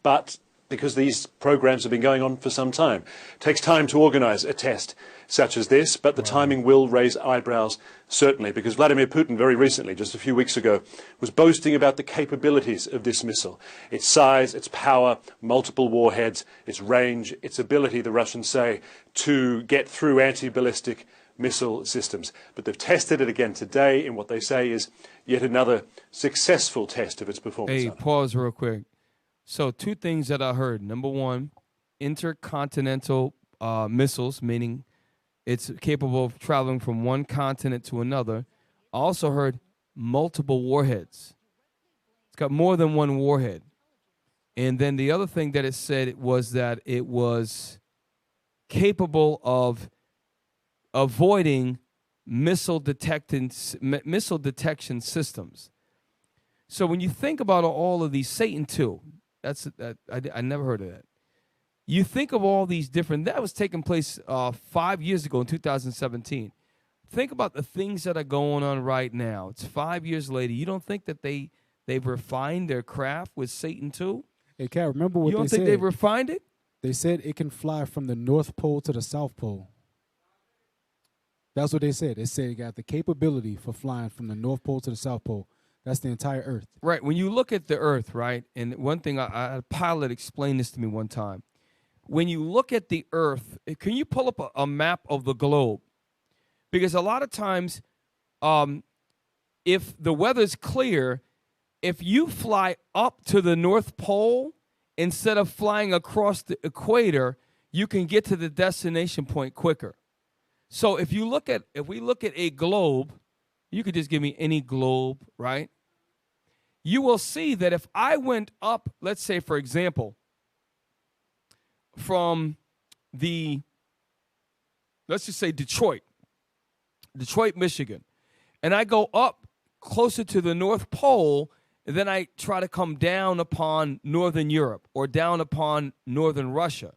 [SPEAKER 10] but because these programs have been going on for some time. It takes time to organize a test such as this, but the timing will raise eyebrows, certainly, because Vladimir Putin very recently, just a few weeks ago, was boasting about the capabilities of this missile. Its size, its power, multiple warheads, its range, its ability, the Russians say, to get through anti-ballistic missile systems. But they've tested it again today in what they say is yet another successful test of its performance.
[SPEAKER 3] Hey, pause real quick. So 2 things that I heard. Number 1, intercontinental missiles, meaning it's capable of traveling from one continent to another. I also heard multiple warheads. It's got more than one warhead. And then the other thing that it said was that it was capable of avoiding missile detection systems. So when you think about all of these, Satan II, I never heard of that. You think of all these different, that was taking place 5 years ago in 2017. Think about the things that are going on right now. It's 5 years later. You don't think that they've refined their craft with Satan II?
[SPEAKER 2] Hey, Cal, remember what they said?
[SPEAKER 3] You don't think they've refined it?
[SPEAKER 2] They said it can fly from the North Pole to the South Pole. That's what they said. They said it got the capability for flying from the North Pole to the South Pole. That's the entire Earth.
[SPEAKER 3] Right. When you look at the Earth, right, and one thing, a pilot explained this to me one time. When you look at the Earth, can you pull up a map of the globe? Because a lot of times, if the weather's clear, if you fly up to the North Pole instead of flying across the equator, you can get to the destination point quicker. So if we look at a globe, you could just give me any globe, right? You will see that if I went up, let's say, for example, from let's just say Detroit, Michigan, and I go up closer to the North Pole, and then I try to come down upon Northern Europe or down upon Northern Russia.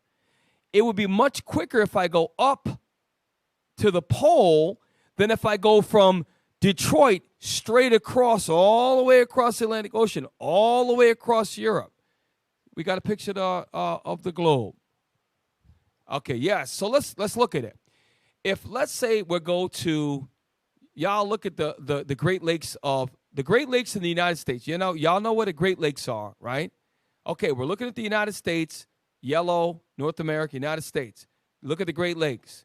[SPEAKER 3] It would be much quicker if I go up to the pole than if I go from Detroit straight across, all the way across the Atlantic Ocean, all the way across Europe. We got a picture of the globe. Okay, yes. So let's look at it. If let's say we go to, y'all look at the Great Lakes in the United States. You know, y'all know what the Great Lakes are, right? Okay, we're looking at the United States, yellow, North America, United States. Look at the Great Lakes.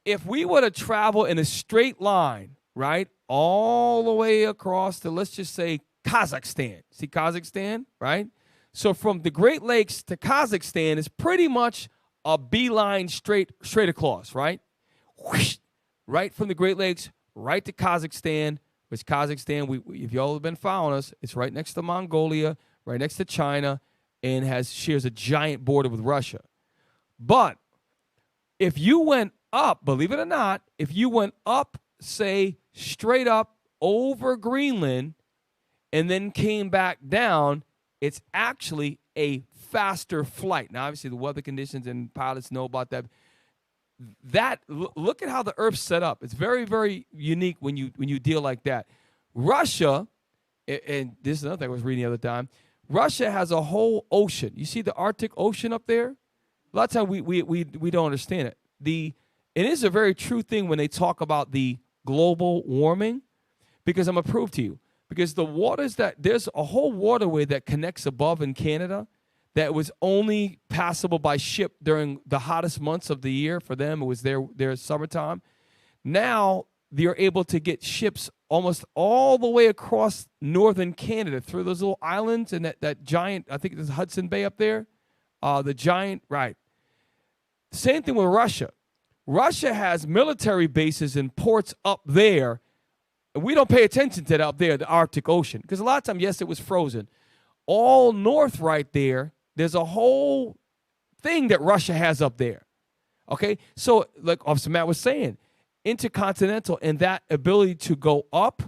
[SPEAKER 3] If we were to travel in a straight line, right, all the way across to, let's just say, Kazakhstan. See Kazakhstan, right? So from the Great Lakes to Kazakhstan is pretty much a beeline straight across, right? whoosh, right from the Great Lakes, right to Kazakhstan, which Kazakhstan, if y'all have been following us, it's right next to Mongolia, right next to China, and shares a giant border with Russia. But if you went up, believe it or not, if you went up, say, straight up over Greenland and then came back down, it's actually a faster flight. Now, obviously, the weather conditions and pilots know about that. Look at how the Earth's set up. It's very, very unique when you deal like that. Russia, and this is another thing I was reading the other time, Russia has a whole ocean. You see the Arctic Ocean up there? A lot of times we don't understand it. It is a very true thing when they talk about the global warming, because I'm going to prove to you. Because the waters there's a whole waterway that connects above in Canada that was only passable by ship during the hottest months of the year for them. It was their summertime. Now they're able to get ships almost all the way across northern Canada through those little islands and that giant, I think there's Hudson Bay up there, the giant, right. Same thing with Russia. Russia has military bases and ports up there. And we don't pay attention to that up there, the Arctic Ocean. Because a lot of times, yes, it was frozen. All north right there, there's a whole thing that Russia has up there. Okay? So, like Officer Matt was saying, Intercontinental and that ability to go up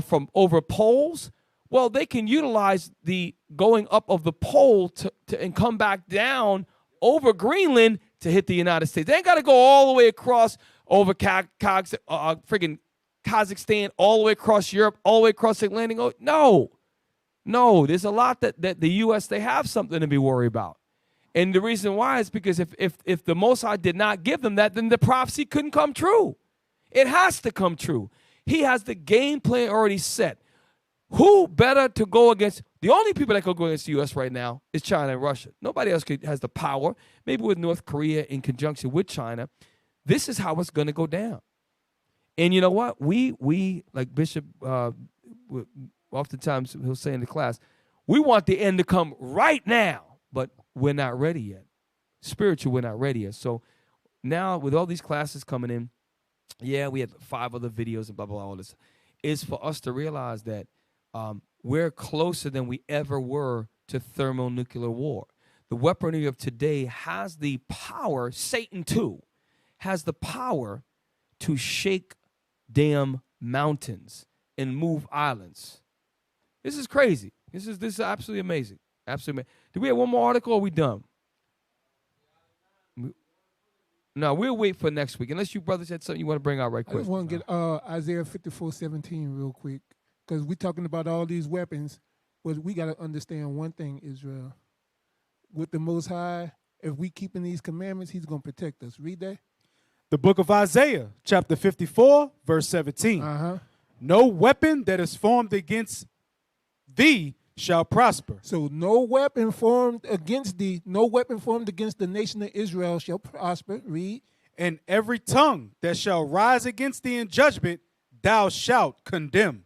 [SPEAKER 3] from over poles, well, they can utilize the going up of the pole and come back down over Greenland to hit the United States. They ain't got to go all the way across over friggin' Kazakhstan, all the way across Europe, all the way across the Atlantic. No, there's a lot that the U.S., they have something to be worried about. And the reason why is because if the Most High did not give them that, then the prophecy couldn't come true. It has to come true. He has the game plan already set. Who better to go against? The only people that could go against the U.S. right now is China and Russia. Nobody else has the power. Maybe with North Korea in conjunction with China. This is how it's going to go down. And you know what? We like Bishop, oftentimes he'll say in the class, we want the end to come right now, but we're not ready yet. Spiritual, we're not ready yet. So now with all these classes coming in, yeah, we had 5 other videos and blah, blah, blah, all this, is for us to realize that we're closer than we ever were to thermonuclear war. The weaponry of today has the power, Satan too, has the power to shake damn mountains and move islands. This is crazy. This is absolutely amazing. Absolutely amazing. Do we have one more article or are we done? No, we'll wait for next week. Unless you brothers had something you want to bring out right quick.
[SPEAKER 4] I just want to get Isaiah 54:17 real quick. Because we're talking about all these weapons. But we got to understand one thing, Israel. With the Most High, if we keeping these commandments, he's going to protect us. Read that.
[SPEAKER 2] The book of Isaiah, chapter 54, verse 17. No weapon that is formed against thee shall prosper.
[SPEAKER 4] So no weapon formed against thee, no weapon formed against the nation of Israel shall prosper. Read.
[SPEAKER 2] And every tongue that shall rise against thee in judgment, thou shalt condemn.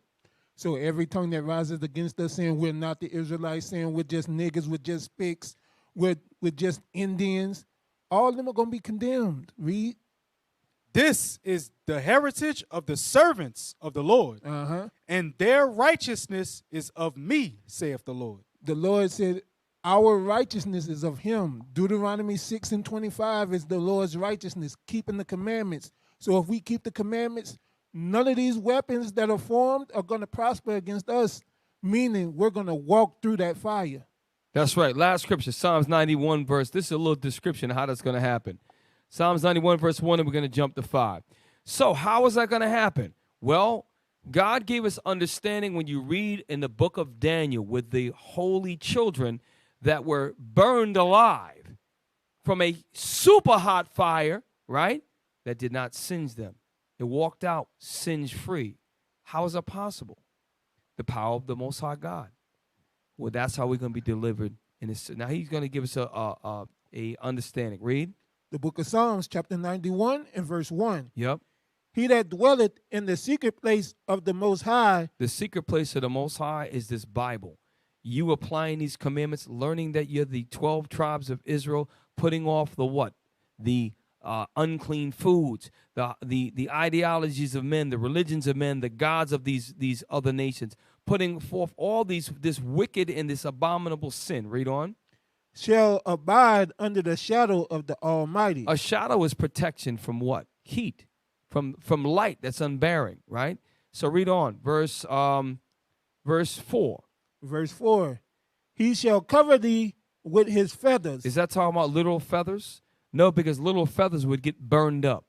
[SPEAKER 4] So every tongue that rises against us saying we're not the Israelites, saying we're just niggas, we're just spics, we're just Indians, all of them are going to be condemned. Read.
[SPEAKER 2] This is the heritage of the servants of the Lord, and their righteousness is of me, saith the Lord.
[SPEAKER 4] The Lord said, our righteousness is of him. Deuteronomy 6:25 is the Lord's righteousness, keeping the commandments. So if we keep the commandments, none of these weapons that are formed are going to prosper against us, meaning we're going to walk through that fire.
[SPEAKER 3] That's right. Last scripture, Psalms 91 verse. This is a little description of how that's going to happen. Psalms 91 verse 1, and we're going to jump to 5. So how is that going to happen? Well, God gave us understanding when you read in the book of Daniel with the holy children that were burned alive from a super hot fire, right, that did not singe them. It walked out singe-free. How is that possible? The power of the Most High God. Well, that's how we're going to be delivered. Now he's going to give us a understanding. Read.
[SPEAKER 4] The book of Psalms, chapter 91 and verse 1.
[SPEAKER 3] Yep.
[SPEAKER 4] He that dwelleth in the secret place of the Most High.
[SPEAKER 3] The secret place of the Most High is this Bible. You applying these commandments, learning that you're the 12 tribes of Israel, putting off the what? The unclean foods, the ideologies of men, the religions of men, the gods of these other nations, putting forth all this wicked and this abominable sin. Read on.
[SPEAKER 4] Shall abide under the shadow of the Almighty.
[SPEAKER 3] A shadow is protection from what? Heat, from light that's unbearing, right? So read on, verse 4.
[SPEAKER 4] Verse 4. He shall cover thee with his feathers.
[SPEAKER 3] Is that talking about literal feathers? No, because little feathers would get burned up.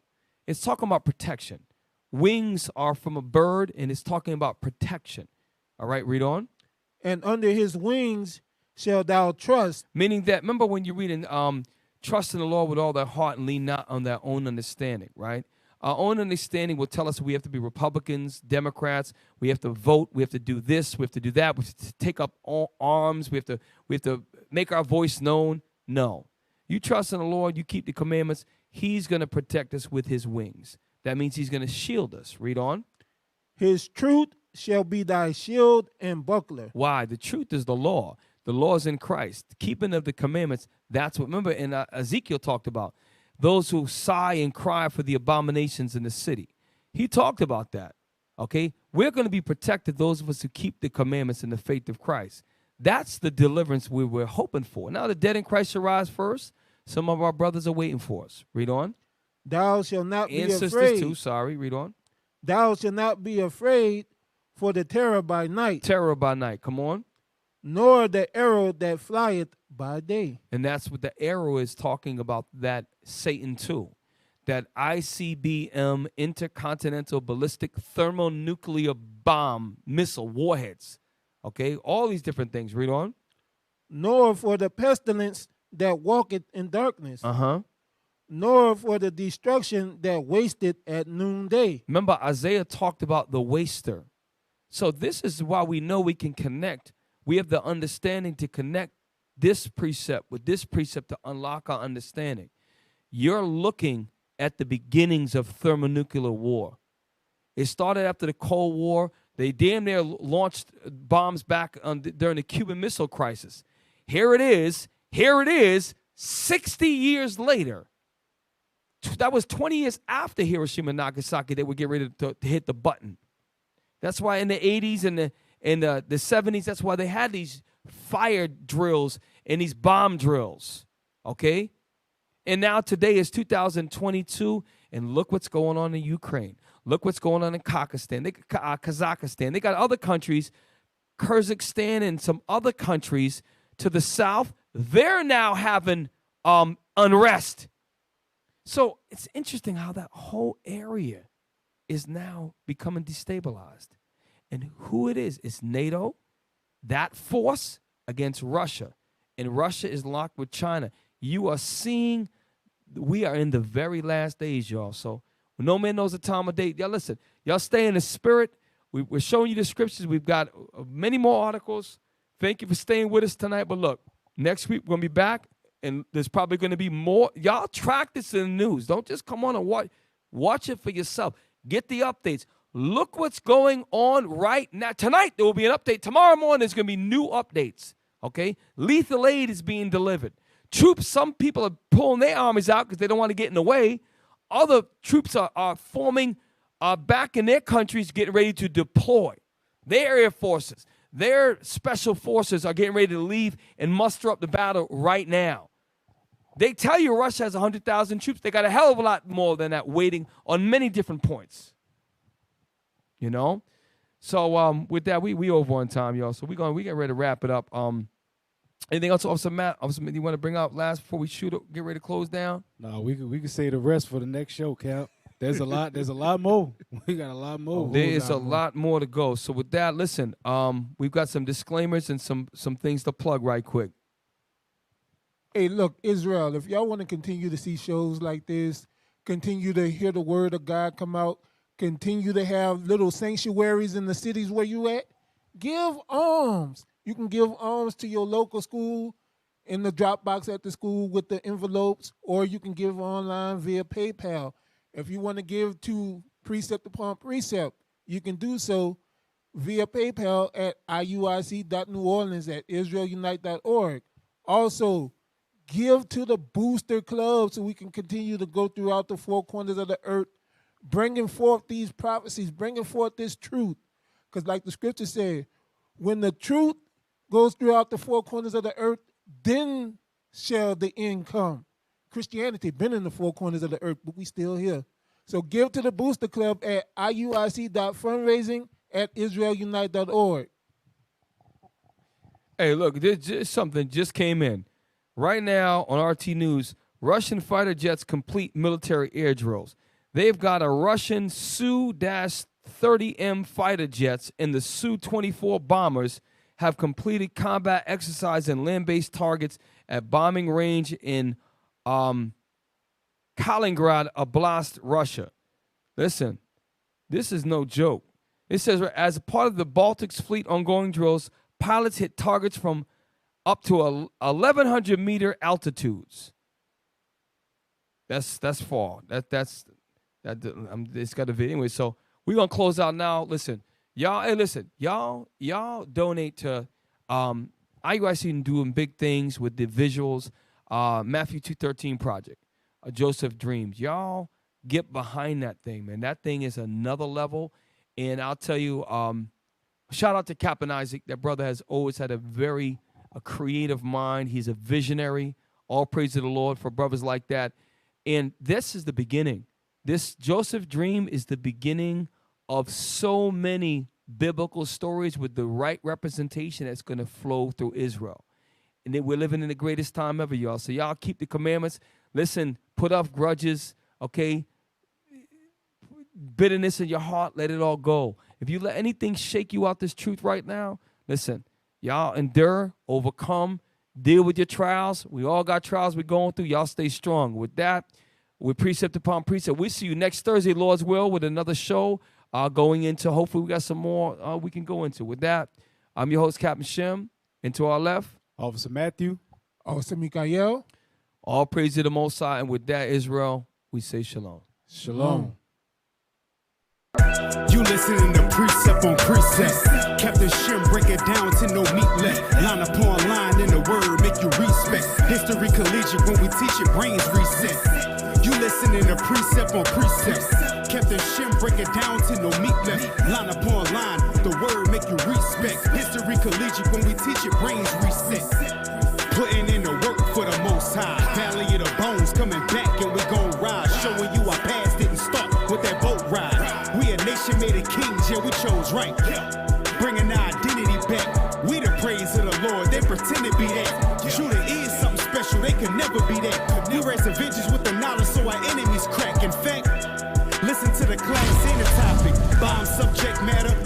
[SPEAKER 3] It's talking about protection. Wings are from a bird, and it's talking about protection. All right, read on.
[SPEAKER 4] And under his wings shalt thou trust.
[SPEAKER 3] Meaning that, remember when you're reading, trust in the Lord with all their heart and lean not on their own understanding, right? Our own understanding will tell us we have to be Republicans, Democrats, we have to vote, we have to do this, we have to do that, we have to take up all arms, we have to make our voice known. No. You trust in the Lord, you keep the commandments, he's going to protect us with his wings. That means he's going to shield us. Read on.
[SPEAKER 4] His truth shall be thy shield and buckler.
[SPEAKER 3] Why? The truth is the law. The law is in Christ. Keeping of the commandments, that's what, remember, in Ezekiel talked about. Those who sigh and cry for the abominations in the city. He talked about that, okay? We're going to be protected, those of us who keep the commandments in the faith of Christ. That's the deliverance we're hoping for. Now the dead in Christ shall rise first. Some of our brothers are waiting for us. Read on.
[SPEAKER 4] Thou shalt not be
[SPEAKER 3] sisters
[SPEAKER 4] afraid.
[SPEAKER 3] Too, sorry, read on.
[SPEAKER 4] Thou shalt not be afraid for the terror by night.
[SPEAKER 3] Terror by night, come on.
[SPEAKER 4] Nor the arrow that flieth by day.
[SPEAKER 3] And that's what the arrow is talking about, that Satan too. That ICBM, Intercontinental Ballistic Thermonuclear Bomb Missile Warheads. Okay, all these different things. Read on.
[SPEAKER 4] Nor for the pestilence that walketh in darkness. Nor for the destruction that wasteth at noonday.
[SPEAKER 3] Remember, Isaiah talked about the waster. So this is why we know we can connect. We have the understanding to connect this precept with this precept to unlock our understanding. You're looking at the beginnings of thermonuclear war. It started after the Cold War. They damn near launched bombs back during the Cuban Missile Crisis. Here it is, 60 years later. That was 20 years after Hiroshima and Nagasaki, they would get ready to hit the button. That's why in the 80s and the 70s, that's why they had these fire drills and these bomb drills, okay? And now today is 2022, and look what's going on in Ukraine. Look what's going on in Kazakhstan. They got other countries, Kyrgyzstan and some other countries to the south. They're now having unrest. So it's interesting how that whole area is now becoming destabilized. And who it is NATO, that force against Russia. And Russia is locked with China. You are seeing, we are in the very last days, y'all. So no man knows the time of day. Y'all listen, y'all stay in the spirit. We're showing you the scriptures. We've got many more articles. Thank you for staying with us tonight. But look, next week we're going to be back, and there's probably going to be more. Y'all track this in the news. Don't just come on and watch it for yourself. Get the updates. Look what's going on right now. Tonight, there will be an update. Tomorrow morning, there's going to be new updates, okay? Lethal aid is being delivered. Troops, some people are pulling their armies out because they don't want to get in the way. Other troops are forming back in their countries, getting ready to deploy. Their air forces, their special forces are getting ready to leave and muster up the battle right now. They tell you Russia has 100,000 troops. They got a hell of a lot more than that waiting on many different points. You know? So with that, we over on time, y'all. So we get ready to wrap it up. Anything else, Officer Matt? Officer Matt, you want to bring out last before we get ready to close down?
[SPEAKER 2] No, we can say the rest for the next show, Cap. There's a lot more. We got a lot more.
[SPEAKER 3] There is a lot more to go. So with that, listen, we've got some disclaimers and some things to plug right quick.
[SPEAKER 4] Hey, look, Israel, if y'all want to continue to see shows like this, continue to hear the word of God come out, continue to have little sanctuaries in the cities where you at, give alms. You can give alms to your local school in the drop box at the school with the envelopes, or you can give online via PayPal. If you want to give to Precept upon Precept, you can do so via PayPal at iuic.neworleans@israelunite.org. Also, Give to the booster club so we can continue to go throughout the four corners of the earth, bringing forth these prophecies, bringing forth this truth. Because like the scripture said, when the truth goes throughout the four corners of the earth, then shall the end come. Christianity been in the four corners of the earth, but we still here. So give to the booster club at iuic.fundraising@israelunite.org.
[SPEAKER 3] Hey, look, this something just came in. Right now on RT News, Russian fighter jets complete military air drills. They've got a Russian Su-30M fighter jets and the Su-24 bombers have completed combat exercise in land-based targets at bombing range in Kaliningrad Oblast, Russia. Listen, this is no joke. It says, as a part of the Baltic's fleet ongoing drills, pilots hit targets from up to 1,100-meter altitudes. That's far. It's got a video anyway. So we're gonna close out now. Listen, y'all. Hey, listen, y'all donate to IUIC doing big things with the visuals. Matthew 2:13 project, Joseph Dreams. Y'all get behind that thing, man. That thing is another level. And I'll tell you, shout out to Captain Isaac. That brother has always had a creative mind. He's a visionary. All praise to the Lord for brothers like that. And this is the beginning. This Joseph Dream is the beginning of so many biblical stories with the right representation that's going to flow through Israel. And then we're living in the greatest time ever, y'all. So y'all keep the commandments. Listen, put off grudges, okay? Bitterness in your heart, let it all go. If you let anything shake you out this truth right now, listen, y'all endure, overcome, deal with your trials. We all got trials we're going through. Y'all stay strong. With that, with precept upon precept, we see you next Thursday, Lord's will, with another show going into, hopefully we got some more we can go into. With that, I'm your host, Captain Shem. And to our left,
[SPEAKER 2] Officer Matthew.
[SPEAKER 4] Officer Mikael.
[SPEAKER 3] All praise to the Most High. And with that, Israel, we say shalom.
[SPEAKER 2] Shalom.
[SPEAKER 1] You listening to precept on precept. Captain Shem break it down to no meat left. Line upon line in the word, make you respect. History collision when we teach it, brains reset. You listening to precept on precept. Captain Shem break it down to no meat left. Line upon line, the word make you respect. History collision when we teach it, brains reset. Putting in the work for the Most High. Valley of the bones coming back and we gon' ride. Showing you our past didn't start with that boat ride. We a nation made of kings, yeah, we chose right. Bringing our identity back. We the praise of the Lord, they pretend to be that. True, there is something special, they can never be that. We raise vengeance with the knowledge so our enemies crack. In fact, listen to the class and the topic. Bomb subject matter,